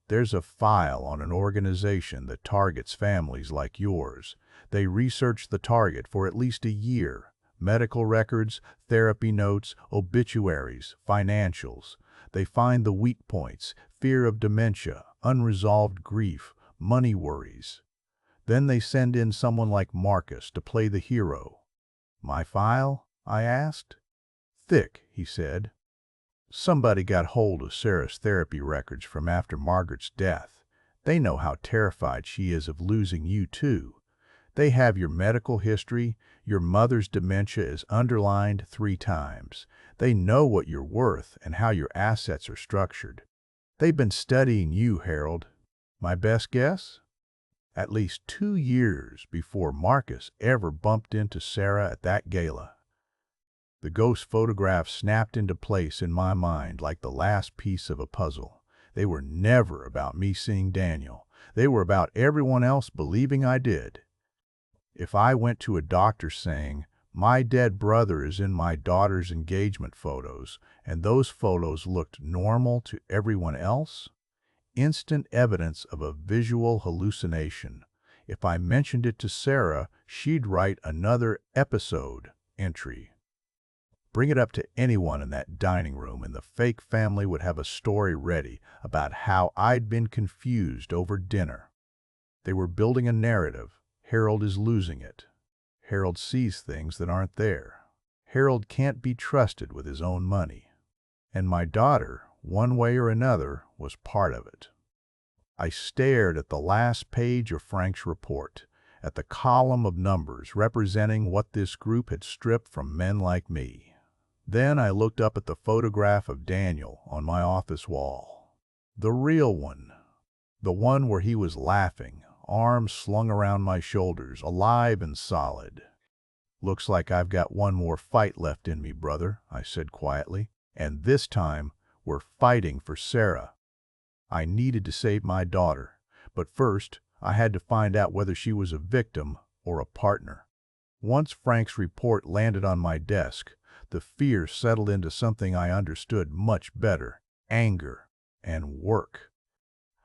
There's a file on an organization that targets families like yours. They research the target for at least a year. Medical records, therapy notes, obituaries, financials. They find the weak points, fear of dementia, unresolved grief, money worries. Then they send in someone like Marcus to play the hero. My file? I asked. Thick, he said. Somebody got hold of Sarah's therapy records from after Margaret's death. They know how terrified she is of losing you too. They have your medical history. Your mother's dementia is underlined 3 times. They know what you're worth and how your assets are structured. They've been studying you, Harold. My best guess? At least 2 years before Marcus ever bumped into Sarah at that gala. The ghost photographs snapped into place in my mind like the last piece of a puzzle. They were never about me seeing Daniel. They were about everyone else believing I did. If I went to a doctor saying, my dead brother is in my daughter's engagement photos, and those photos looked normal to everyone else, instant evidence of a visual hallucination. If I mentioned it to Sarah, she'd write another episode entry. Bring it up to anyone in that dining room, and the fake family would have a story ready about how I'd been confused over dinner. They were building a narrative. Harold is losing it. Harold sees things that aren't there. Harold can't be trusted with his own money. And my daughter, one way or another, was part of it. I stared at the last page of Frank's report, at the column of numbers representing what this group had stripped from men like me. Then I looked up at the photograph of Daniel on my office wall. The real one. The one where he was laughing, arms slung around my shoulders, alive and solid. "Looks like I've got one more fight left in me, brother," I said quietly. "And this time, we're fighting for Sarah." I needed to save my daughter, but first, I had to find out whether she was a victim or a partner. Once Frank's report landed on my desk, the fear settled into something I understood much better: anger and work.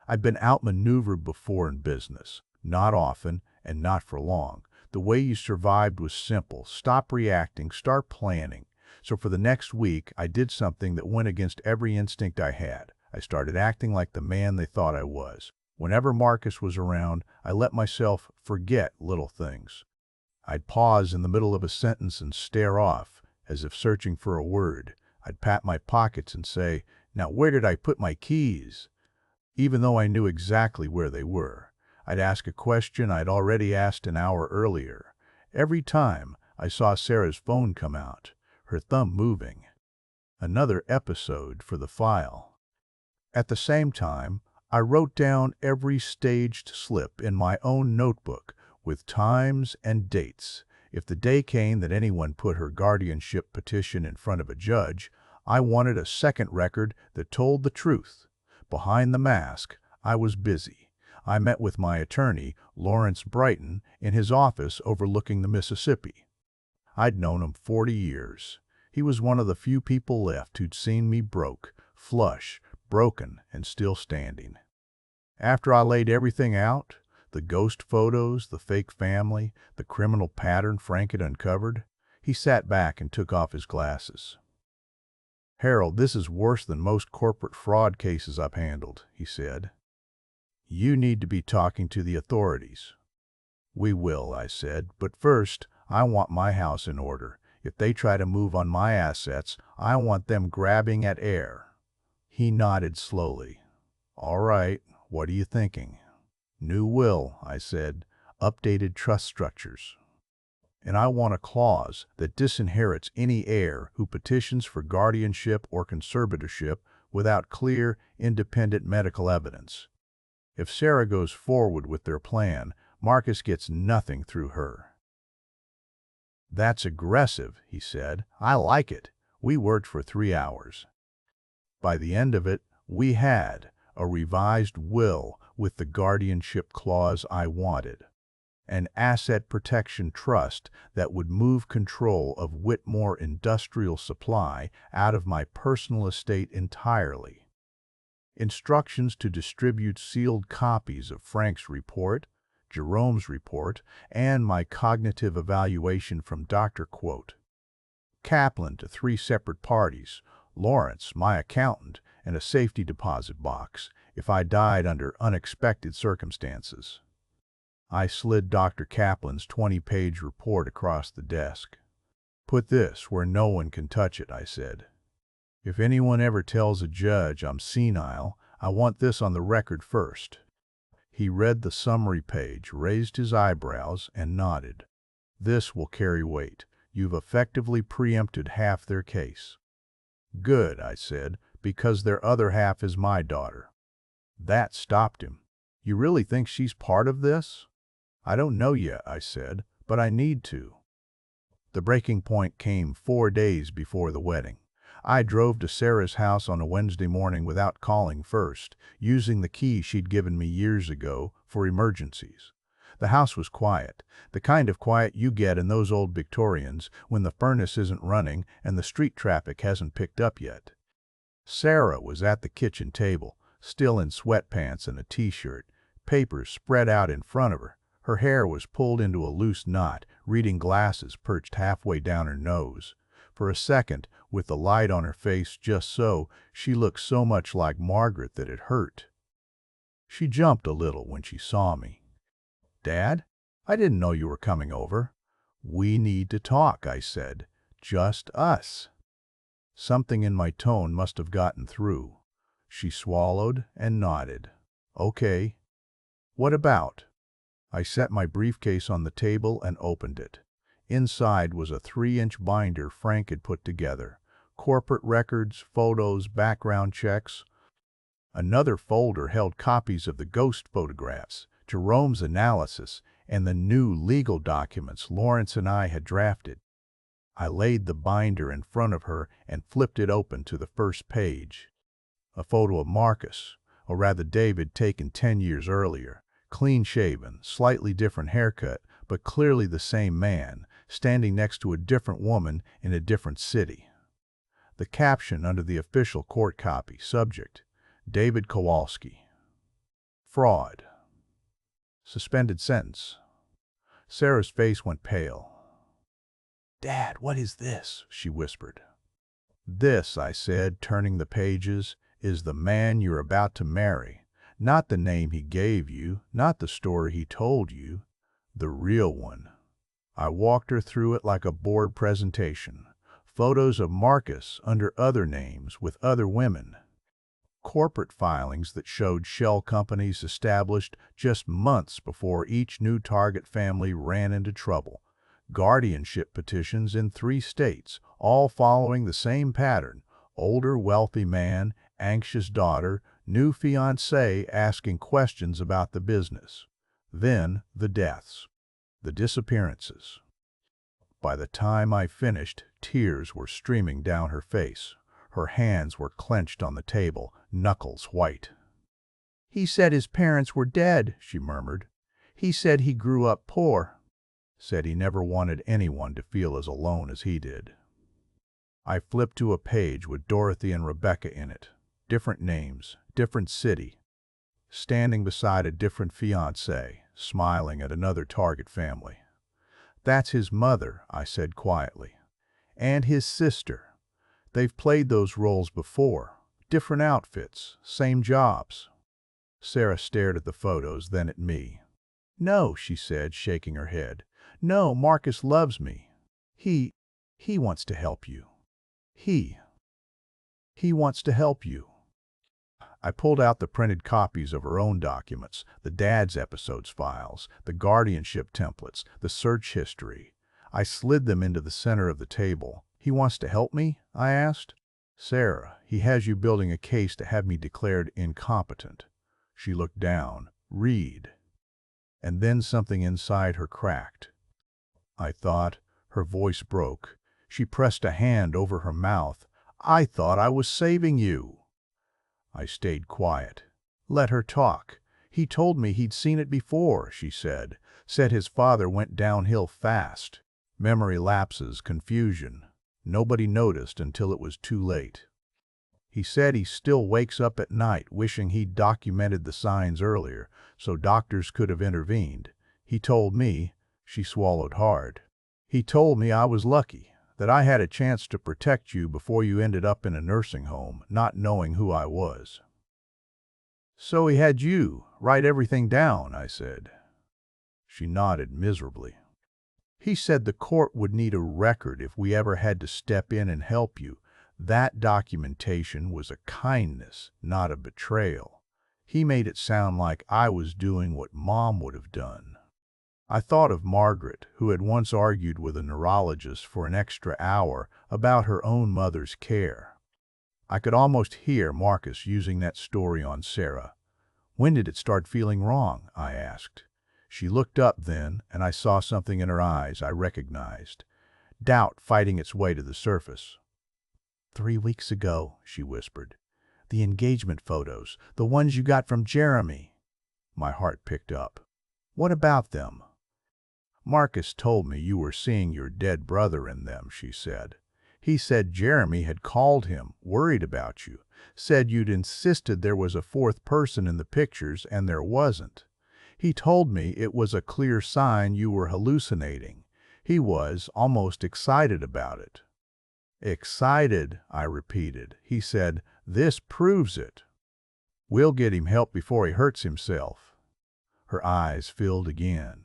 I'd been outmaneuvered before in business, not often and not for long. The way you survived was simple: stop reacting, start planning. So for the next week, I did something that went against every instinct I had. I started acting like the man they thought I was. Whenever Marcus was around, I let myself forget little things. I'd pause in the middle of a sentence and stare off, as if searching for a word. I'd pat my pockets and say, "Now where did I put my keys?" Even though I knew exactly where they were. I'd ask a question I'd already asked an hour earlier. Every time, I saw Sarah's phone come out, her thumb moving. Another episode for the file. At the same time, I wrote down every staged slip in my own notebook with times and dates. If the day came that anyone put her guardianship petition in front of a judge, I wanted a second record that told the truth. Behind the mask, I was busy. I met with my attorney, Lawrence Brighton, in his office overlooking the Mississippi. I'd known him 40 years. He was one of the few people left who'd seen me broke, flush, broken, and still standing. After I laid everything out, the ghost photos, the fake family, the criminal pattern Frank had uncovered, he sat back and took off his glasses. "Harold, this is worse than most corporate fraud cases I've handled," he said. "You need to be talking to the authorities." "We will," I said, "but first, I want my house in order. If they try to move on my assets, I want them grabbing at air." He nodded slowly. "All right, what are you thinking?" "New will," I said, "updated trust structures. And I want a clause that disinherits any heir who petitions for guardianship or conservatorship without clear, independent medical evidence. If Sarah goes forward with their plan, Marcus gets nothing through her." "That's aggressive," he said. "I like it." We worked for 3 hours. By the end of it, we had a revised will with the guardianship clause I wanted. An asset protection trust that would move control of Whitmore Industrial Supply out of my personal estate entirely. Instructions to distribute sealed copies of Frank's report, Jerome's report, and my cognitive evaluation from Dr. Kaplan to 3 separate parties: Lawrence, my accountant, and a safety deposit box if I died under unexpected circumstances. I slid Dr. Kaplan's 20-page report across the desk. "Put this where no one can touch it," I said. "If anyone ever tells a judge I'm senile, I want this on the record first." He read the summary page, raised his eyebrows, and nodded. "This will carry weight. You've effectively preempted half their case." "Good," I said, "because their other half is my daughter." That stopped him. "You really think she's part of this?" "I don't know yet," I said, "but I need to." The breaking point came 4 days before the wedding. I drove to Sarah's house on a Wednesday morning without calling first, using the key she'd given me years ago for emergencies. The house was quiet, the kind of quiet you get in those old Victorians when the furnace isn't running and the street traffic hasn't picked up yet. Sarah was at the kitchen table, still in sweatpants and a t-shirt, papers spread out in front of her. Her hair was pulled into a loose knot, reading glasses perched halfway down her nose. For a second, with the light on her face just so, she looked so much like Margaret that it hurt. She jumped a little when she saw me. "Dad, I didn't know you were coming over." "We need to talk," I said. "Just us." Something in my tone must have gotten through. She swallowed and nodded. "Okay. What about?" I set my briefcase on the table and opened it. Inside was a 3-inch binder Frank had put together, corporate records, photos, background checks. Another folder held copies of the ghost photographs, Jerome's analysis, and the new legal documents Lawrence and I had drafted. I laid the binder in front of her and flipped it open to the first page. A photo of Marcus, or rather David, taken 10 years earlier, clean-shaven, slightly different haircut, but clearly the same man, standing next to a different woman in a different city. The caption under the official court copy, subject, David Kowalski. Fraud. Suspended sentence. Sarah's face went pale. "Dad, what is this?" she whispered. "This," I said, turning the pages, "is the man you're about to marry. Not the name he gave you, not the story he told you, the real one." I walked her through it like a board presentation. Photos of Marcus under other names with other women. Corporate filings that showed shell companies established just months before each new target family ran into trouble. Guardianship petitions in 3 states, all following the same pattern. Older, wealthy man, anxious daughter, new fiancé asking questions about the business. Then the deaths, the disappearances. By the time I finished, tears were streaming down her face. Her hands were clenched on the table, knuckles white. "He said his parents were dead," she murmured. "He said he grew up poor. Said he never wanted anyone to feel as alone as he did." I flipped to a page with Dorothy and Rebecca in it. Different names, different city. Standing beside a different fiancé, smiling at another target family. "That's his mother," I said quietly. "And his sister. They've played those roles before. Different outfits, same jobs." Sarah stared at the photos, then at me. "No," she said, shaking her head. "No, Marcus loves me. He wants to help you. He wants to help you." I pulled out the printed copies of her own documents, the dad's episodes files, the guardianship templates, the search history. I slid them into the center of the table. "He wants to help me?" I asked. "Sarah, he has you building a case to have me declared incompetent." She looked down. "Read." And then something inside her cracked. I thought. Her voice broke. She pressed a hand over her mouth. "I thought I was saving you." I stayed quiet. Let her talk. "He told me he'd seen it before," she said. "Said his father went downhill fast. Memory lapses, confusion. Nobody noticed until it was too late. He said he still wakes up at night wishing he'd documented the signs earlier, so doctors could have intervened. He told me," she swallowed hard, "he told me I was lucky, that I had a chance to protect you before you ended up in a nursing home, not knowing who I was." "So he had you write everything down," I said. She nodded miserably. "He said the court would need a record if we ever had to step in and help you. That documentation was a kindness, not a betrayal. He made it sound like I was doing what Mom would have done." I thought of Margaret, who had once argued with a neurologist for an extra hour about her own mother's care. I could almost hear Marcus using that story on Sarah. "When did it start feeling wrong?" I asked. She looked up then, and I saw something in her eyes I recognized. Doubt fighting its way to the surface. "3 weeks ago," she whispered. "The engagement photos, the ones you got from Jeremy." My heart picked up. "What about them?" "Marcus told me you were seeing your dead brother in them," she said. "He said Jeremy had called him, worried about you. Said you'd insisted there was a 4th person in the pictures, and there wasn't. He told me it was a clear sign you were hallucinating. He was almost excited about it." "Excited," I repeated. He said, "This proves it. We'll get him help before he hurts himself." Her eyes filled again.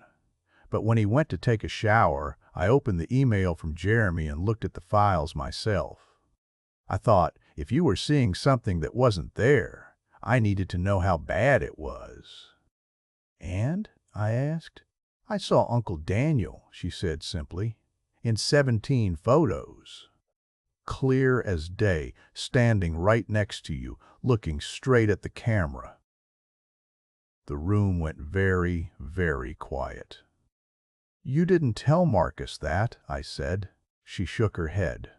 "But when he went to take a shower, I opened the email from Jeremy and looked at the files myself. I thought, if you were seeing something that wasn't there, I needed to know how bad it was." "And?" I asked. "I saw Uncle Daniel," she said simply, "in 17 photos." clear as day, standing right next to you, looking straight at the camera. The room went very, very quiet. "You didn't tell Marcus that," I said. She shook her head.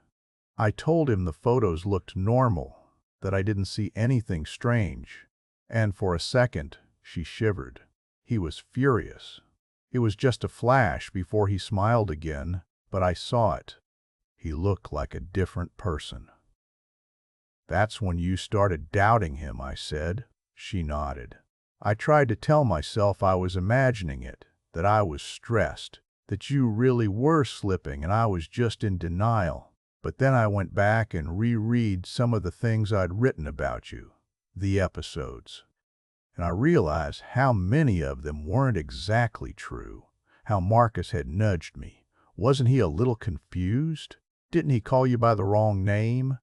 "I told him the photos looked normal, that I didn't see anything strange." And for a second, she shivered. He was furious. It was just a flash before he smiled again, but I saw it. He looked like a different person. "That's when you started doubting him," I said. She nodded. "I tried to tell myself I was imagining it, that I was stressed, that you really were slipping and I was just in denial. But then I went back and reread some of the things I'd written about you, the episodes. And I realized how many of them weren't exactly true, how Marcus had nudged me. Wasn't he a little confused? Didn't he call you by the wrong name?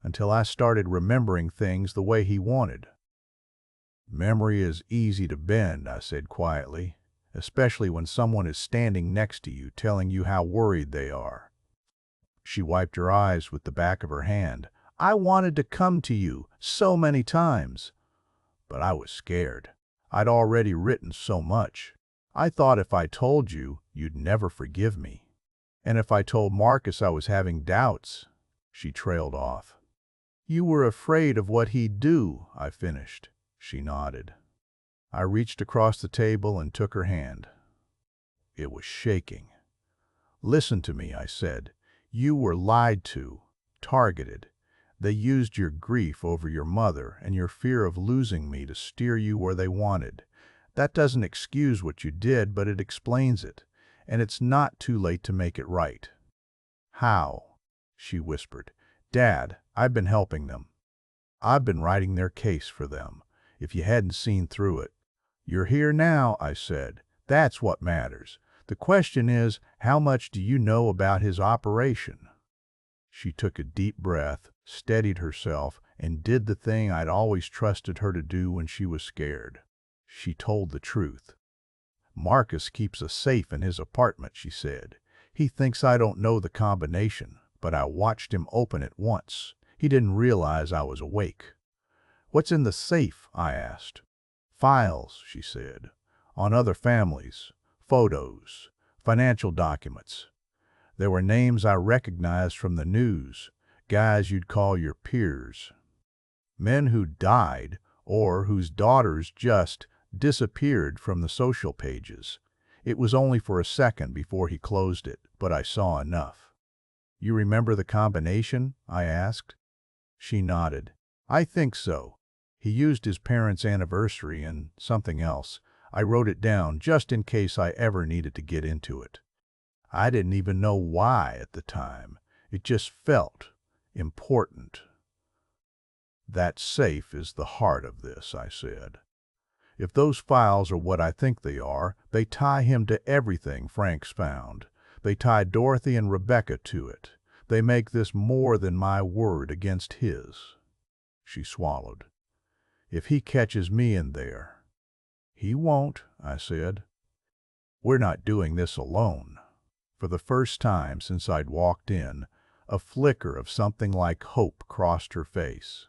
Until I started remembering things the way he wanted." "Memory is easy to bend," I said quietly, "especially when someone is standing next to you telling you how worried they are." She wiped her eyes with the back of her hand. "I wanted to come to you so many times, but I was scared. I'd already written so much. I thought if I told you, you'd never forgive me. And if I told Marcus I was having doubts." She trailed off. "You were afraid of what he'd do," I finished. She nodded. I reached across the table and took her hand. It was shaking. "Listen to me," I said. "You were lied to, targeted. They used your grief over your mother and your fear of losing me to steer you where they wanted. That doesn't excuse what you did, but it explains it. And it's not too late to make it right." "How?" she whispered. "Dad, I've been helping them. I've been writing their case for them, if you hadn't seen through it." "You're here now," I said. "That's what matters. The question is, how much do you know about his operation?" She took a deep breath, steadied herself, and did the thing I'd always trusted her to do when she was scared. She told the truth. "Marcus keeps a safe in his apartment," she said. "He thinks I don't know the combination, but I watched him open it once. He didn't realize I was awake." "What's in the safe?" I asked. "Files," she said, "on other families, photos, financial documents. There were names I recognized from the news, guys you'd call your peers. Men who died or whose daughters just disappeared from the social pages. It was only for a second before he closed it, but I saw enough." "You remember the combination?" I asked. She nodded. "I think so. He used his parents' anniversary and something else. I wrote it down just in case I ever needed to get into it. I didn't even know why at the time. It just felt important." "That safe is the heart of this," I said. "If those files are what I think they are, they tie him to everything Frank's found. They tie Dorothy and Rebecca to it. They make this more than my word against his." She swallowed. "If he catches me in there." "He won't," I said. "We're not doing this alone." For the first time since I'd walked in, a flicker of something like hope crossed her face.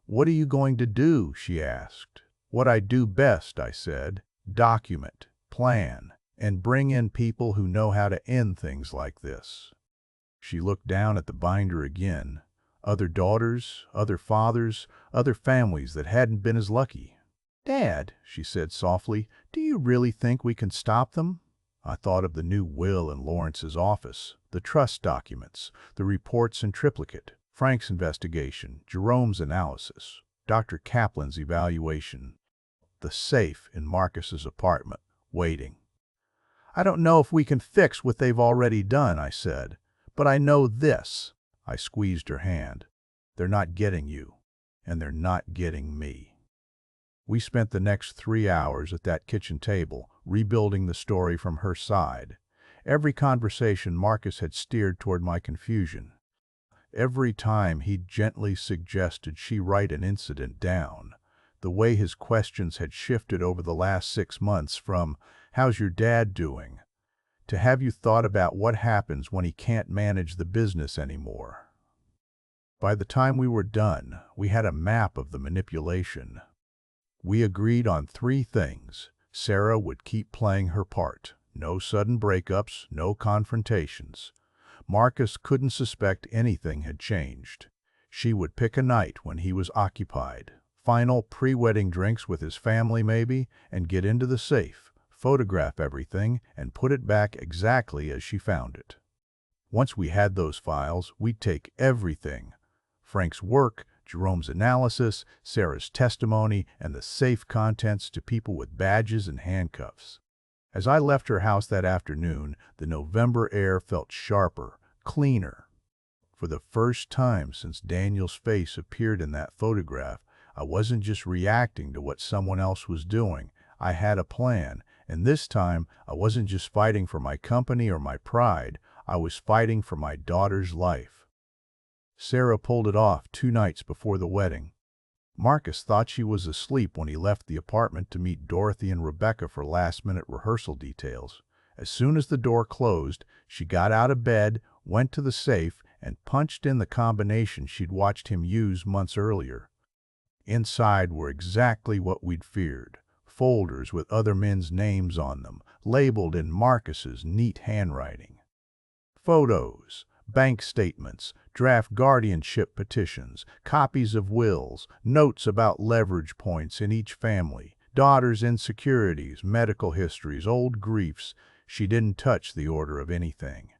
"What are you going to do?" she asked. "What I do best," I said. "Document, plan, and bring in people who know how to end things like this." She looked down at the binder again. Other daughters, other fathers, other families that hadn't been as lucky. "Dad," she said softly, "do you really think we can stop them?" I thought of the new will in Lawrence's office, the trust documents, the reports in triplicate, Frank's investigation, Jerome's analysis, Dr. Kaplan's evaluation, the safe in Marcus's apartment, waiting. "I don't know if we can fix what they've already done," I said, "but I know this." I squeezed her hand. "They're not getting you, and they're not getting me." We spent the next 3 hours at that kitchen table, rebuilding the story from her side. Every conversation Marcus had steered toward my confusion. Every time he'd gently suggested she write an incident down. The way his questions had shifted over the last 6 months from, "How's your dad doing?" to "Have you thought about what happens when he can't manage the business anymore?" By the time we were done, we had a map of the manipulation. We agreed on three things. Sarah would keep playing her part. No sudden breakups, no confrontations. Marcus couldn't suspect anything had changed. She would pick a night when he was occupied. Final pre-wedding drinks with his family maybe, and get into the safe, photograph everything, and put it back exactly as she found it. Once we had those files, we'd take everything. Frank's work, Jerome's analysis, Sarah's testimony, and the safe contents to people with badges and handcuffs. As I left her house that afternoon, the November air felt sharper, cleaner. For the first time since Daniel's face appeared in that photograph, I wasn't just reacting to what someone else was doing. I had a plan, and this time I wasn't just fighting for my company or my pride. I was fighting for my daughter's life. Sarah pulled it off 2 nights before the wedding. Marcus thought she was asleep when he left the apartment to meet Dorothy and Rebecca for last-minute rehearsal details. As soon as the door closed, she got out of bed, went to the safe, and punched in the combination she'd watched him use months earlier. Inside were exactly what we'd feared. Folders with other men's names on them, labeled in Marcus's neat handwriting. Photos, bank statements, draft guardianship petitions, copies of wills, notes about leverage points in each family, daughters' insecurities, medical histories, old griefs. She didn't touch the order of anything.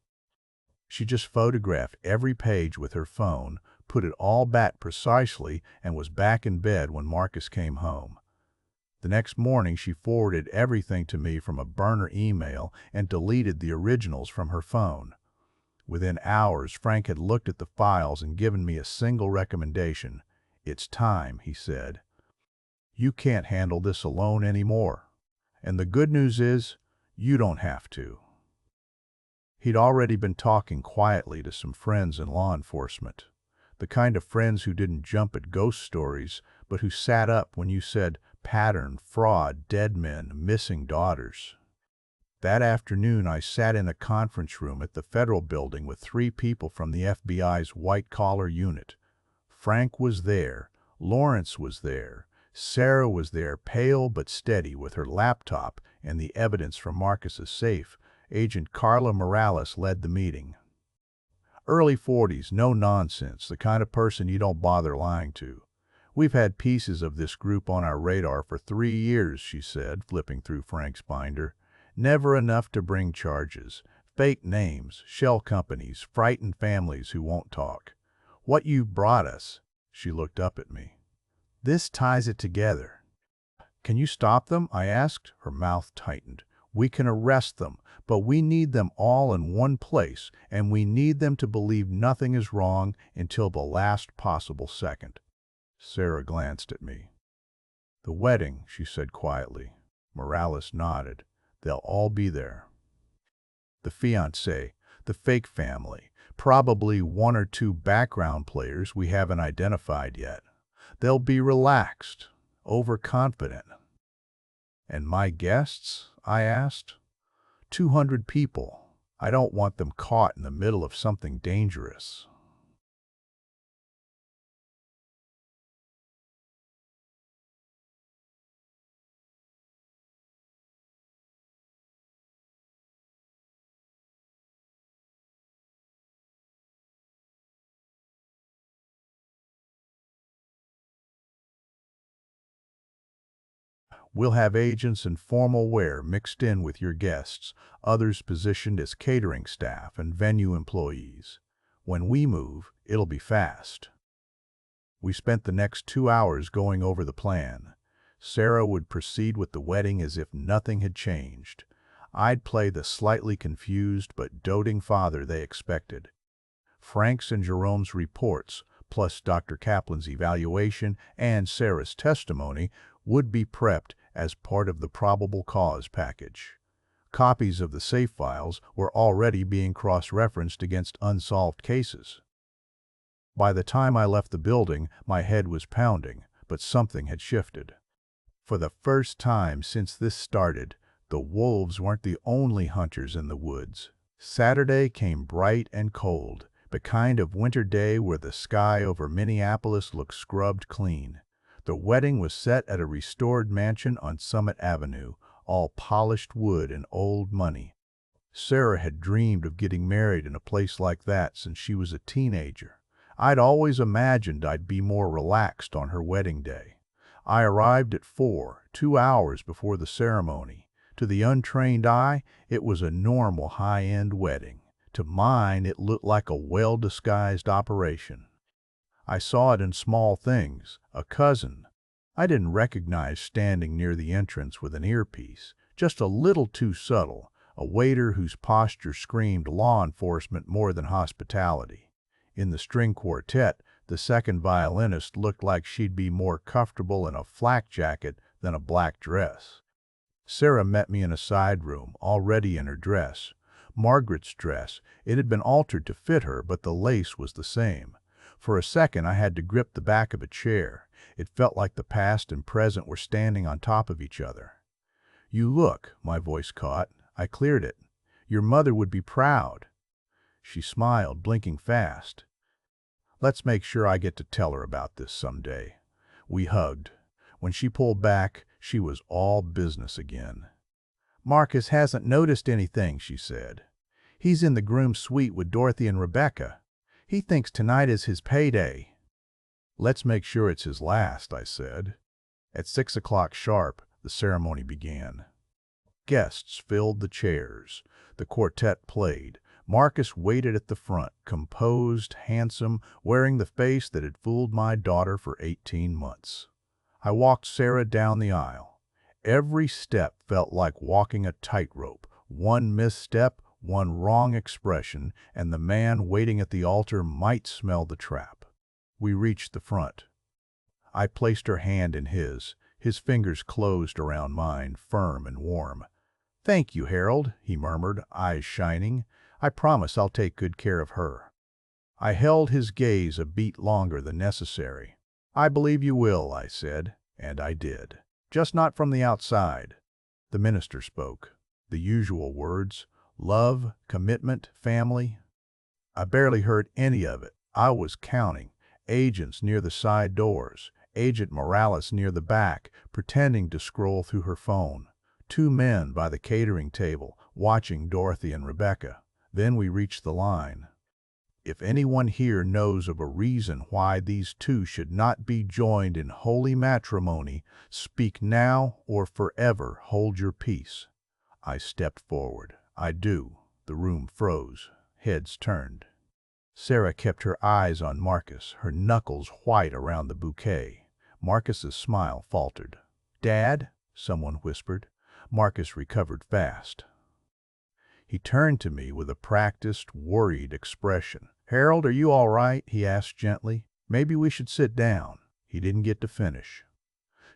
She just photographed every page with her phone, put it all back precisely, and was back in bed when Marcus came home. The next morning, she forwarded everything to me from a burner email and deleted the originals from her phone. Within hours, Frank had looked at the files and given me a single recommendation. "It's time," he said. "You can't handle this alone anymore. And the good news is, you don't have to." He'd already been talking quietly to some friends in law enforcement. The kind of friends who didn't jump at ghost stories, but who sat up when you said pattern, fraud, dead men, missing daughters. That afternoon, I sat in a conference room at the Federal Building with 3 people from the FBI's white-collar unit. Frank was there. Lawrence was there. Sarah was there, pale but steady, with her laptop and the evidence from Marcus's safe. Agent Carla Morales led the meeting. Early 40s, no nonsense, the kind of person you don't bother lying to. "We've had pieces of this group on our radar for 3 years, she said, flipping through Frank's binder. "Never enough to bring charges. Fake names, shell companies, frightened families who won't talk. What you've brought us," she looked up at me. "This ties it together." "Can you stop them?" I asked. Her mouth tightened. "We can arrest them, but we need them all in one place, and we need them to believe nothing is wrong until the last possible second." Sarah glanced at me. "The wedding," she said quietly. Morales nodded. "They'll all be there. The fiancé, the fake family, probably 1 or 2 background players we haven't identified yet. They'll be relaxed, overconfident." "And my guests?" I asked. 200 people. I don't want them caught in the middle of something dangerous." "We'll have agents in formal wear mixed in with your guests, others positioned as catering staff and venue employees. When we move, it'll be fast." We spent the next 2 hours going over the plan. Sarah would proceed with the wedding as if nothing had changed. I'd play the slightly confused but doting father they expected. Frank's and Jerome's reports, plus Dr. Kaplan's evaluation and Sarah's testimony, would be prepped as part of the probable cause package. Copies of the safe files were already being cross-referenced against unsolved cases. By the time I left the building, my head was pounding, but something had shifted. For the first time since this started, the wolves weren't the only hunters in the woods. Saturday came bright and cold, The kind of winter day where the sky over Minneapolis looked scrubbed clean. The wedding was set at a restored mansion on Summit Avenue, all polished wood and old money. Sarah had dreamed of getting married in a place like that since she was a teenager. I'd always imagined I'd be more relaxed on her wedding day. I arrived at 4, 2 hours before the ceremony. To the untrained eye, it was a normal high-end wedding. To mine, it looked like a well-disguised operation. I saw it in small things. A cousin I didn't recognize standing near the entrance with an earpiece, just a little too subtle, a waiter whose posture screamed law enforcement more than hospitality. In the string quartet, the second violinist looked like she'd be more comfortable in a flak jacket than a black dress. Sarah met me in a side room, already in her dress. Margaret's dress. It had been altered to fit her, but the lace was the same. For a second, I had to grip the back of a chair. It felt like the past and present were standing on top of each other. "You look," my voice caught. I cleared it. "Your mother would be proud." She smiled, blinking fast. "Let's make sure I get to tell her about this someday." We hugged. When she pulled back, she was all business again. "Marcus hasn't noticed anything," she said. "He's in the groom's suite with Dorothy and Rebecca. He thinks tonight is his payday." "Let's make sure it's his last," I said. At 6 o'clock sharp, the ceremony began. Guests filled the chairs. The quartet played. Marcus waited at the front, composed, handsome, wearing the face that had fooled my daughter for 18 months. I walked Sarah down the aisle. Every step felt like walking a tightrope. One misstep, one wrong expression, and the man waiting at the altar might smell the trap. We reached the front. I placed her hand in his. His fingers closed around mine, firm and warm. "Thank you, Harold," he murmured, eyes shining. "I promise I'll take good care of her." I held his gaze a beat longer than necessary. "I believe you will," I said, and I did. "Just not from the outside." The minister spoke. The usual words: love, commitment, family. I barely heard any of it. I was counting. Agents near the side doors. Agent Morales near the back, pretending to scroll through her phone. 2 men by the catering table, watching Dorothy and Rebecca. Then we reached the line. "If anyone here knows of a reason why these two should not be joined in holy matrimony, speak now or forever hold your peace." I stepped forward. "I do." The room froze. Heads turned. Sarah kept her eyes on Marcus, her knuckles white around the bouquet. Marcus's smile faltered. "Dad?" someone whispered. Marcus recovered fast. He turned to me with a practiced, worried expression. "Harold, are you all right?" he asked gently. "Maybe we should sit down." He didn't get to finish.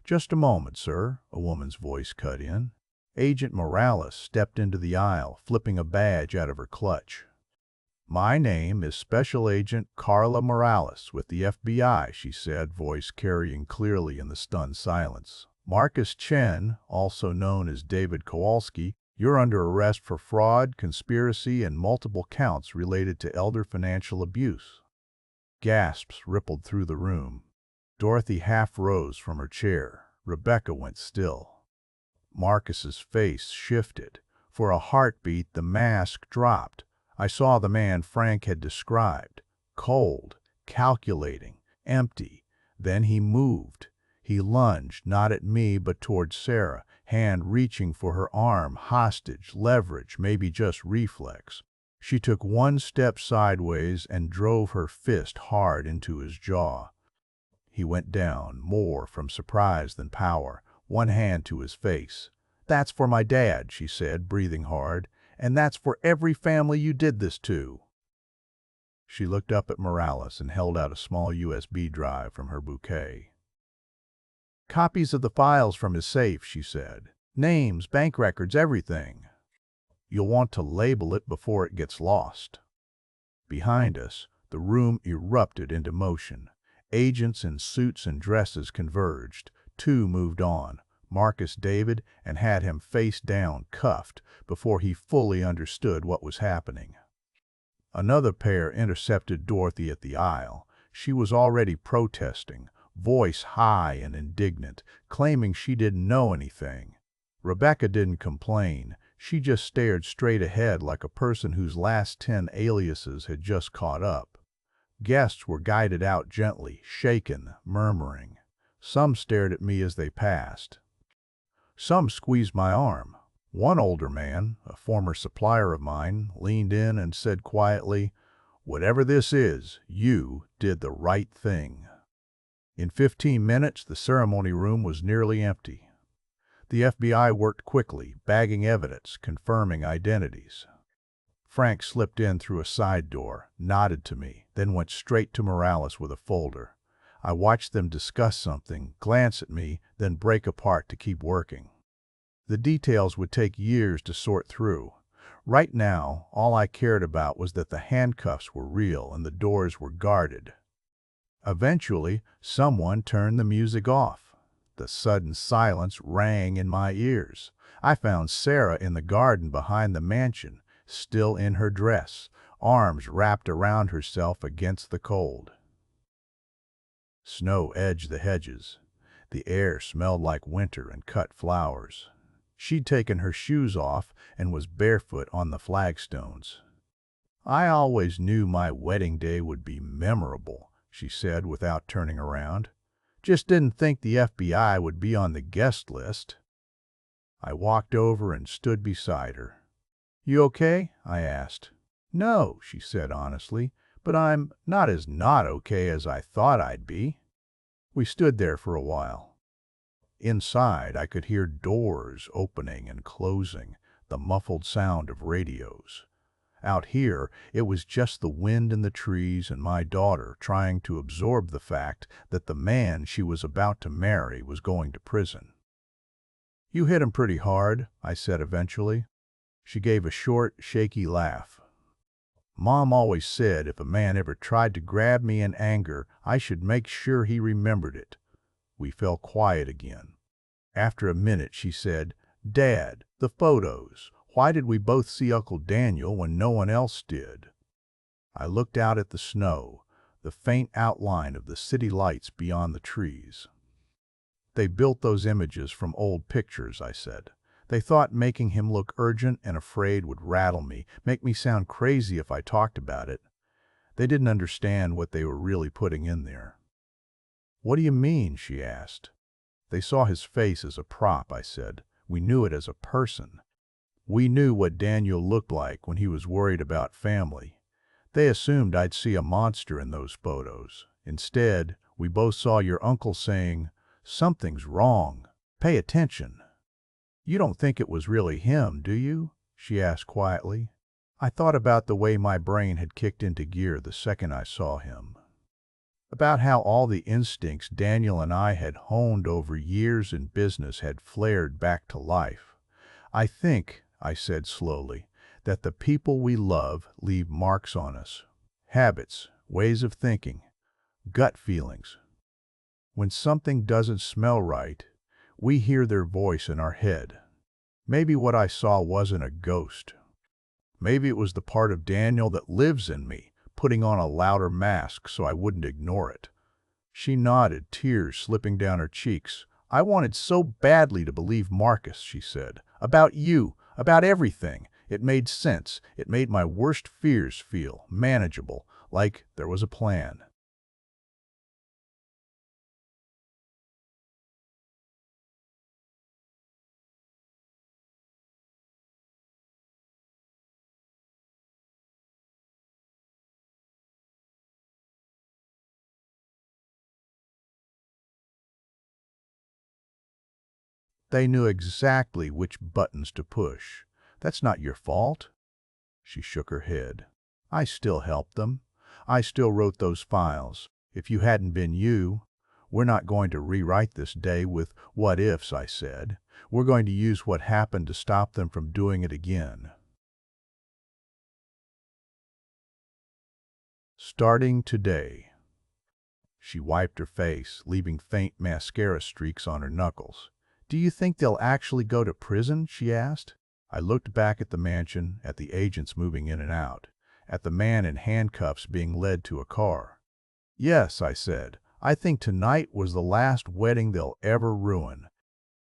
"Just a moment, sir," a woman's voice cut in. Agent Morales stepped into the aisle, flipping a badge out of her clutch. "My name is Special Agent Carla Morales with the FBI," she said, voice carrying clearly in the stunned silence. "Marcus Chen, also known as David Kowalski, you're under arrest for fraud, conspiracy, and multiple counts related to elder financial abuse." Gasps rippled through the room. Dorothy half rose from her chair. Rebecca went still. Marcus's face shifted. For a heartbeat, the mask dropped. I saw the man Frank had described. Cold, calculating, empty. Then he moved. He lunged, not at me, but toward Sarah, hand reaching for her arm, hostage, leverage, maybe just reflex. She took one step sideways and drove her fist hard into his jaw. He went down, more from surprise than power, one hand to his face. "That's for my dad," she said, breathing hard, "and that's for every family you did this to." She looked up at Morales and held out a small USB drive from her bouquet. "Copies of the files from his safe," she said. "Names, bank records, everything. You'll want to label it before it gets lost." Behind us, the room erupted into motion. Agents in suits and dresses converged. 2 moved on, Marcus David, and had him face down, cuffed, before he fully understood what was happening. Another pair intercepted Dorothy at the aisle. She was already protesting, voice high and indignant, claiming she didn't know anything. Rebecca didn't complain. She just stared straight ahead like a person whose last 10 aliases had just caught up. Guests were guided out gently, shaken, murmuring. Some stared at me as they passed. Some squeezed my arm. One older man, a former supplier of mine, leaned in and said quietly, "Whatever this is, you did the right thing." In 15 minutes, the ceremony room was nearly empty. The FBI worked quickly, bagging evidence, confirming identities. Frank slipped in through a side door, nodded to me, then went straight to Morales with a folder. I watched them discuss something, glance at me, then break apart to keep working. The details would take years to sort through. Right now, all I cared about was that the handcuffs were real and the doors were guarded. Eventually, someone turned the music off. The sudden silence rang in my ears. I found Sarah in the garden behind the mansion, still in her dress, arms wrapped around herself against the cold. Snow edged the hedges. The air smelled like winter and cut flowers. She'd taken her shoes off and was barefoot on the flagstones. "I always knew my wedding day would be memorable," she said without turning around. "Just didn't think the FBI would be on the guest list." I walked over and stood beside her. "You okay?" I asked. "No," she said honestly, "but I'm not as not okay as I thought I'd be." We stood there for a while. Inside, I could hear doors opening and closing, the muffled sound of radios. Out here, it was just the wind in the trees and my daughter trying to absorb the fact that the man she was about to marry was going to prison. "You hit him pretty hard," I said eventually. She gave a short, shaky laugh. "Mom always said if a man ever tried to grab me in anger, I should make sure he remembered it." We fell quiet again. After a minute, she said, "Dad, the photos. Why did we both see Uncle Daniel when no one else did?" I looked out at the snow, the faint outline of the city lights beyond the trees. "They built those images from old pictures," I said. "They thought making him look urgent and afraid would rattle me, make me sound crazy if I talked about it. They didn't understand what they were really putting in there." "What do you mean?" she asked. "They saw his face as a prop," I said. "We knew it as a person. We knew what Daniel looked like when he was worried about family. They assumed I'd see a monster in those photos. Instead, we both saw your uncle saying, 'Something's wrong. Pay attention.'" "You don't think it was really him, do you?" she asked quietly. I thought about the way my brain had kicked into gear the second I saw him. About how all the instincts Daniel and I had honed over years in business had flared back to life. "I think," I said slowly, "that the people we love leave marks on us. Habits, ways of thinking, gut feelings. When something doesn't smell right, we hear their voice in our head. Maybe what I saw wasn't a ghost. Maybe it was the part of Daniel that lives in me, putting on a louder mask so I wouldn't ignore it." She nodded, tears slipping down her cheeks. "I wanted so badly to believe Marcus," she said. "About you, about everything. It made sense. It made my worst fears feel manageable, like there was a plan." "They knew exactly which buttons to push. That's not your fault." She shook her head. "I still helped them. I still wrote those files. If you hadn't been you, we're not going to rewrite this day with what ifs," I said. "We're going to use what happened to stop them from doing it again." "Starting today." She wiped her face, leaving faint mascara streaks on her knuckles. "Do you think they'll actually go to prison?" she asked. I looked back at the mansion, at the agents moving in and out. at the man in handcuffs being led to a car. "Yes," I said, "I think tonight was the last wedding they'll ever ruin."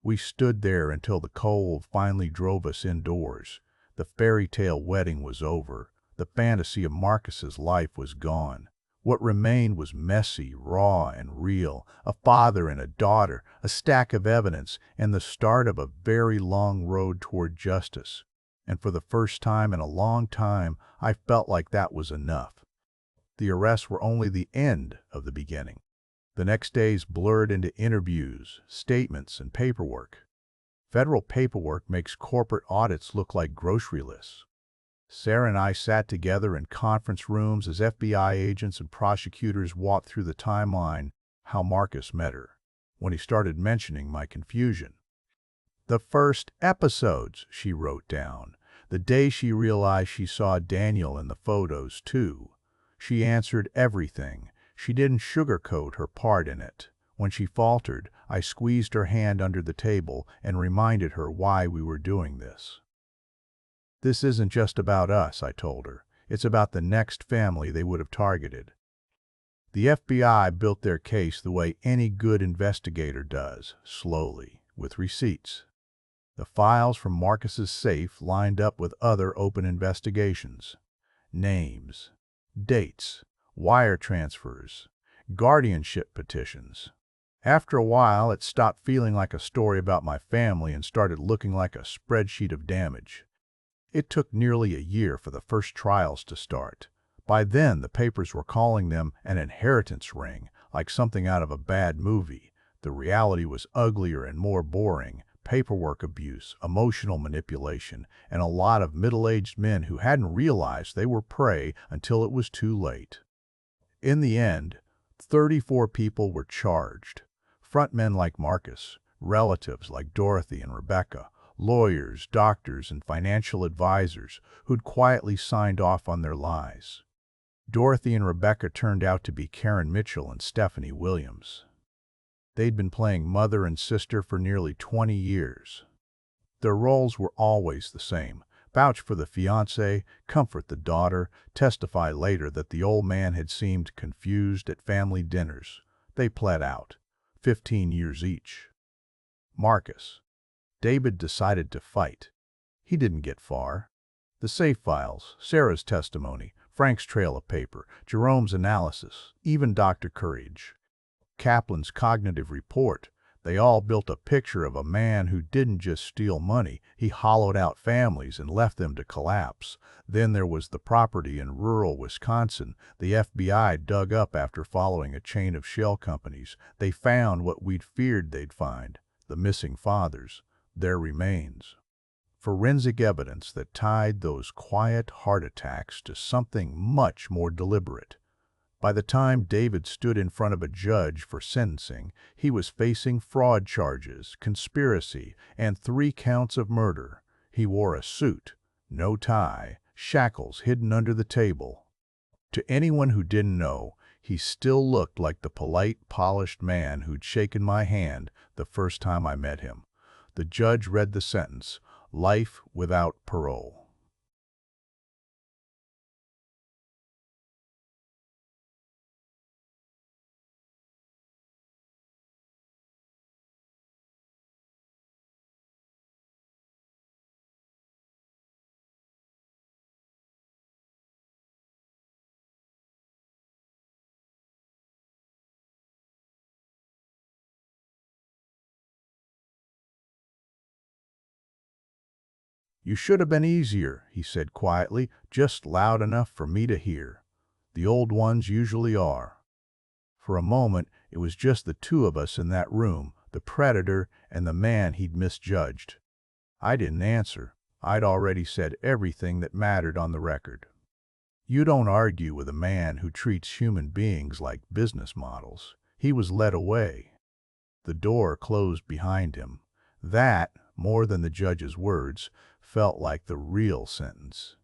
We stood there until the cold finally drove us indoors. The fairy tale wedding was over. The fantasy of Marcus's life was gone. What remained was messy, raw, and real. A father and a daughter, a stack of evidence, and the start of a very long road toward justice. And for the first time in a long time, I felt like that was enough. The arrests were only the end of the beginning. The next days blurred into interviews, statements, and paperwork. Federal paperwork makes corporate audits look like grocery lists. Sarah and I sat together in conference rooms as FBI agents and prosecutors walked through the timeline how Marcus met her. When he started mentioning my confusion. "The first episodes," she wrote down. The day she realized she saw Daniel in the photos, too. She answered everything. She didn't sugarcoat her part in it. When she faltered, I squeezed her hand under the table and reminded her why we were doing this. "This isn't just about us," I told her. "It's about the next family they would have targeted." The FBI built their case the way any good investigator does, slowly, with receipts. The files from Marcus's safe lined up with other open investigations. Names, dates, wire transfers, guardianship petitions. After a while, it stopped feeling like a story about my family and started looking like a spreadsheet of damage. It took nearly a year for the first trials to start. By then, the papers were calling them an inheritance ring, like something out of a bad movie. The reality was uglier and more boring. Paperwork abuse, emotional manipulation, and a lot of middle-aged men who hadn't realized they were prey until it was too late. In the end, 34 people were charged. Frontmen like Marcus, relatives like Dorothy and Rebecca, lawyers, doctors, and financial advisors who'd quietly signed off on their lies. Dorothy and Rebecca turned out to be Karen Mitchell and Stephanie Williams. They'd been playing mother and sister for nearly 20 years. Their roles were always the same: vouch for the fiancé, comfort the daughter, testify later that the old man had seemed confused at family dinners. They pled out, 15 years each. Marcus. David decided to fight. He didn't get far. The safe files, Sarah's testimony, Frank's trail of paper, Jerome's analysis, even Dr. Courage, Kaplan's cognitive report, they all built a picture of a man who didn't just steal money, he hollowed out families and left them to collapse. Then there was the property in rural Wisconsin the FBI dug up after following a chain of shell companies. They found what we'd feared they'd find: the missing fathers, their remains. Forensic evidence that tied those quiet heart attacks to something much more deliberate. By the time David stood in front of a judge for sentencing, he was facing fraud charges, conspiracy, and 3 counts of murder. He wore a suit, no tie, shackles hidden under the table. To anyone who didn't know, he still looked like the polite, polished man who'd shaken my hand the first time I met him. The judge read the sentence: life without parole. "You should have been easier," he said quietly, just loud enough for me to hear. The old ones usually are. For a moment, it was just the two of us in that room, the predator and the man he'd misjudged. I didn't answer. I'd already said everything that mattered on the record. You don't argue with a man who treats human beings like business models. He was led away. The door closed behind him. That, more than the judge's words, felt like the real sentence.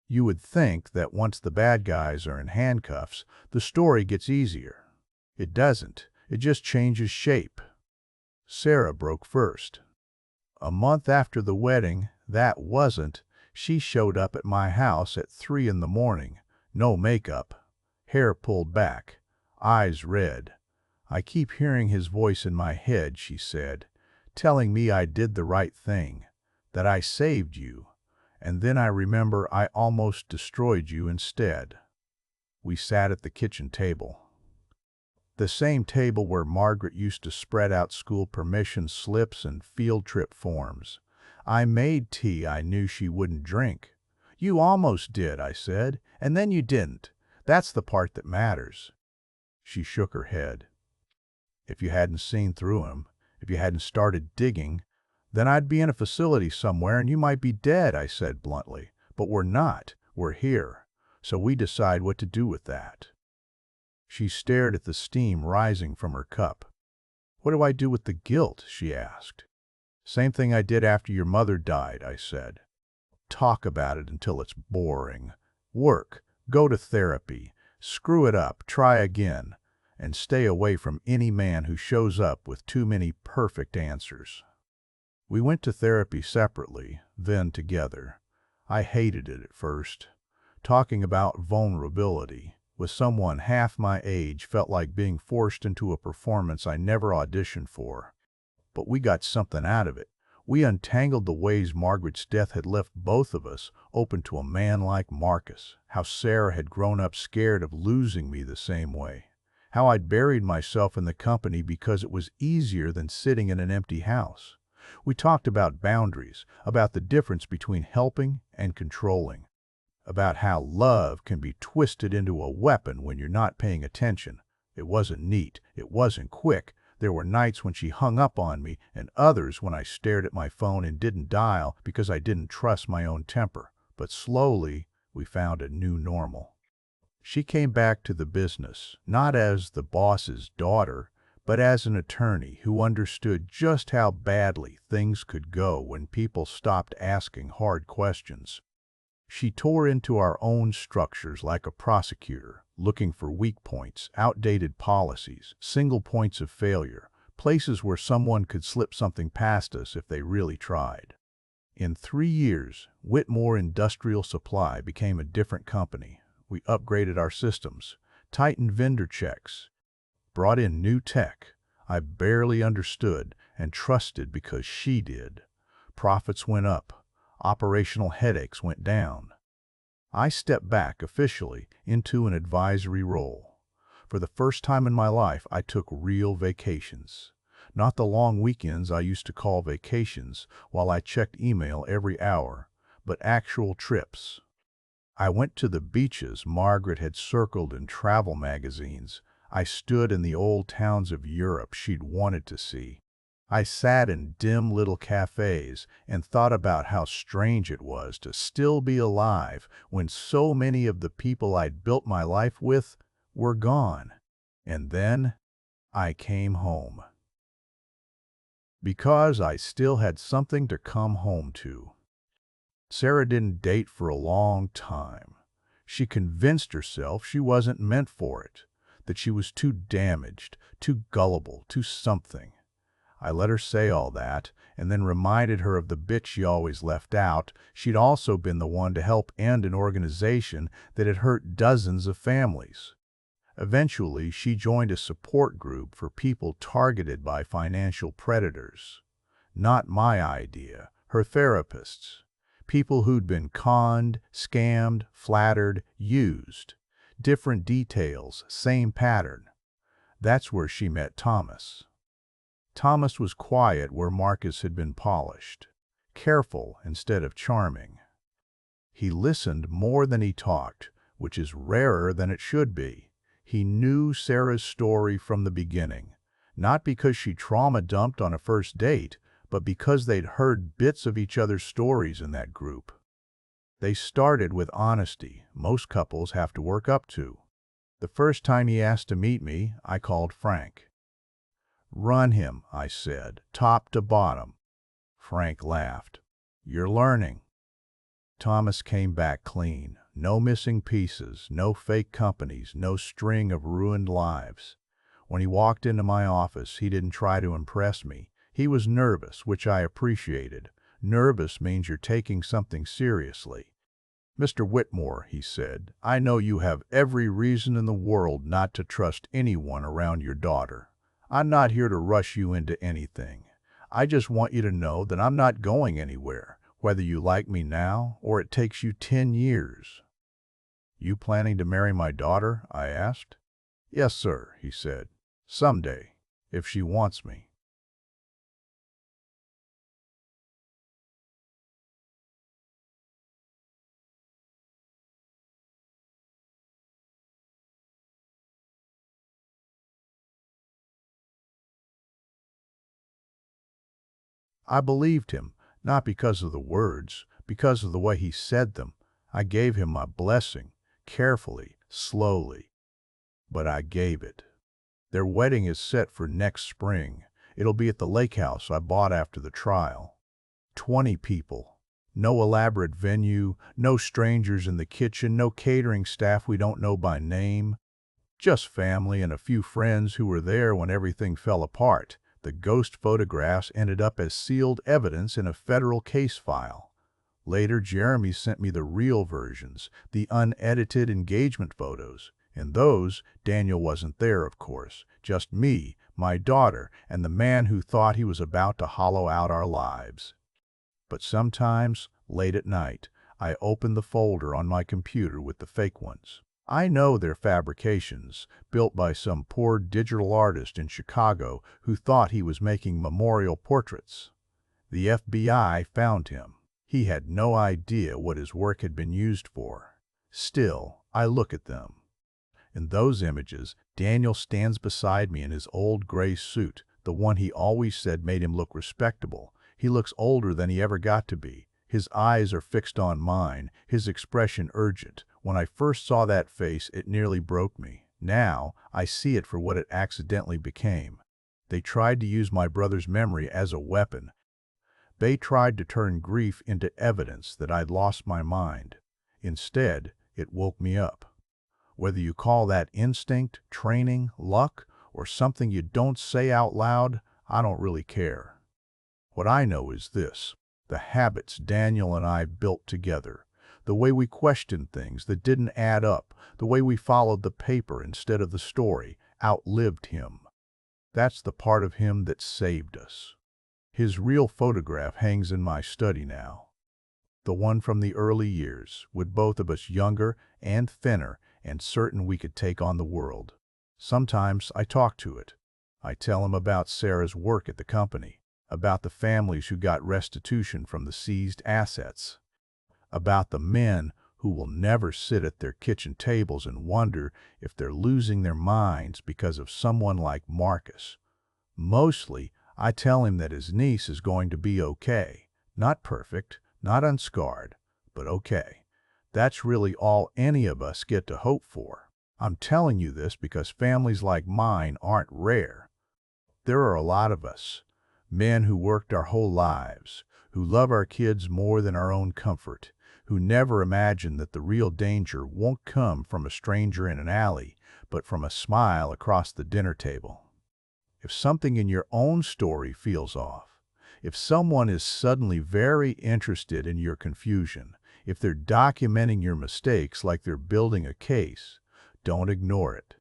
You would think that once the bad guys are in handcuffs, the story gets easier. It doesn't. It just changes shape. Sarah broke first. "A month after the wedding, that wasn't," She showed up at my house at 3 in the morning, no makeup, hair pulled back, eyes red. "I keep hearing his voice in my head," she said, "telling me I did the right thing, that I saved you, and then I remember I almost destroyed you instead." We sat at the kitchen table. The same table where Margaret used to spread out school permission slips and field trip forms. I made tea I knew she wouldn't drink. "You almost did," I said, "and then you didn't. That's the part that matters." She shook her head. "If you hadn't seen through him, if you hadn't started digging, then I'd be in a facility somewhere and you might be dead," I said bluntly. "But we're not. We're here. So we decide what to do with that." She stared at the steam rising from her cup. "What do I do with the guilt?" she asked. "Same thing I did after your mother died," I said. "Talk about it until it's boring. Work, go to therapy, screw it up, try again, and stay away from any man who shows up with too many perfect answers." We went to therapy separately, then together. I hated it at first. Talking about vulnerability with someone half my age felt like being forced into a performance I never auditioned for. But we got something out of it. We untangled the ways Margaret's death had left both of us open to a man like Marcus, how Sarah had grown up scared of losing me the same way, how I'd buried myself in the company because it was easier than sitting in an empty house. We talked about boundaries, about the difference between helping and controlling, about how love can be twisted into a weapon when you're not paying attention. It wasn't neat. It wasn't quick. There were nights when she hung up on me and others when I stared at my phone and didn't dial because I didn't trust my own temper. But slowly, we found a new normal. She came back to the business, not as the boss's daughter, but as an attorney who understood just how badly things could go when people stopped asking hard questions. She tore into our own structures like a prosecutor, looking for weak points, outdated policies, single points of failure, places where someone could slip something past us if they really tried. In 3 years, Whitmore Industrial Supply became a different company. We upgraded our systems, tightened vendor checks, brought in new tech I barely understood and trusted because she did. Profits went up. Operational headaches went down. I stepped back officially into an advisory role. For the first time in my life, I took real vacations. Not the long weekends I used to call vacations while I checked email every hour, but actual trips. I went to the beaches Margaret had circled in travel magazines. I stood in the old towns of Europe she'd wanted to see. I sat in dim little cafes and thought about how strange it was to still be alive when so many of the people I'd built my life with were gone. And then I came home. Because I still had something to come home to. Sarah didn't date for a long time. She convinced herself she wasn't meant for it, that she was too damaged, too gullible, too something. I let her say all that, and then reminded her of the bit she always left out. She'd also been the one to help end an organization that had hurt dozens of families. Eventually, she joined a support group for people targeted by financial predators. Not my idea, her therapist's. People who'd been conned, scammed, flattered, used. Different details, same pattern. That's where she met Thomas. Thomas was quiet where Marcus had been polished, careful instead of charming. He listened more than he talked, which is rarer than it should be. He knew Sarah's story from the beginning, not because she trauma dumped on a first date, but because they'd heard bits of each other's stories in that group. They started with honesty most couples have to work up to. The first time he asked to meet me, I called Frank. "Run him," I said, "top to bottom." Frank laughed. "You're learning." Thomas came back clean. No missing pieces, no fake companies, no string of ruined lives. When he walked into my office, he didn't try to impress me. He was nervous, which I appreciated. Nervous means you're taking something seriously. Mr. Whitmore, he said, I know you have every reason in the world not to trust anyone around your daughter. I'm not here to rush you into anything. I just want you to know that I'm not going anywhere, whether you like me now or it takes you 10 years. You planning to marry my daughter? I asked. Yes, sir, he said. Someday, if she wants me. I believed him, not because of the words, because of the way he said them. I gave him my blessing, carefully, slowly, but I gave it. Their wedding is set for next spring. It'll be at the lake house I bought after the trial. 20 people. No elaborate venue, no strangers in the kitchen, no catering staff we don't know by name. Just family and a few friends who were there when everything fell apart. The ghost photographs ended up as sealed evidence in a federal case file. Later, Jeremy sent me the real versions, the unedited engagement photos. In those, Daniel wasn't there, of course. Just me, my daughter, and the man who thought he was about to hollow out our lives. But sometimes, late at night, I open the folder on my computer with the fake ones. I know they're fabrications, built by some poor digital artist in Chicago who thought he was making memorial portraits. The FBI found him. He had no idea what his work had been used for. Still, I look at them. In those images, Daniel stands beside me in his old gray suit, the one he always said made him look respectable. He looks older than he ever got to be. His eyes are fixed on mine, his expression urgent. When I first saw that face, it nearly broke me. Now, I see it for what it accidentally became. They tried to use my brother's memory as a weapon. They tried to turn grief into evidence that I'd lost my mind. Instead, it woke me up. Whether you call that instinct, training, luck, or something you don't say out loud, I don't really care. What I know is this: the habits Daniel and I built together, the way we questioned things that didn't add up, the way we followed the paper instead of the story, outlived him. That's the part of him that saved us. His real photograph hangs in my study now. The one from the early years, with both of us younger and thinner and certain we could take on the world. Sometimes I talk to it. I tell him about Sarah's work at the company, about the families who got restitution from the seized assets, about the men who will never sit at their kitchen tables and wonder if they're losing their minds because of someone like Marcus. Mostly, I tell him that his niece is going to be okay. Not perfect, not unscarred, but okay. That's really all any of us get to hope for. I'm telling you this because families like mine aren't rare. There are a lot of us, men who worked our whole lives, who love our kids more than our own comfort, who never imagine that the real danger won't come from a stranger in an alley, but from a smile across the dinner table. If something in your own story feels off, if someone is suddenly very interested in your confusion, if they're documenting your mistakes like they're building a case, don't ignore it.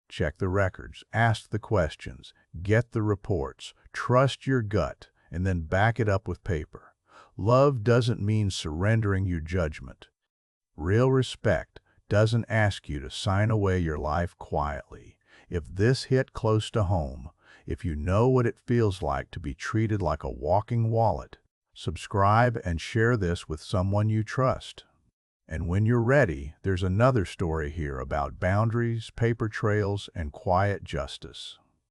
Check the records, ask the questions, get the reports, trust your gut, and then back it up with paper. Love doesn't mean surrendering your judgment. Real respect doesn't ask you to sign away your life quietly. If this hit close to home, if you know what it feels like to be treated like a walking wallet, subscribe and share this with someone you trust. And when you're ready, there's another story here about boundaries, paper trails, and quiet justice.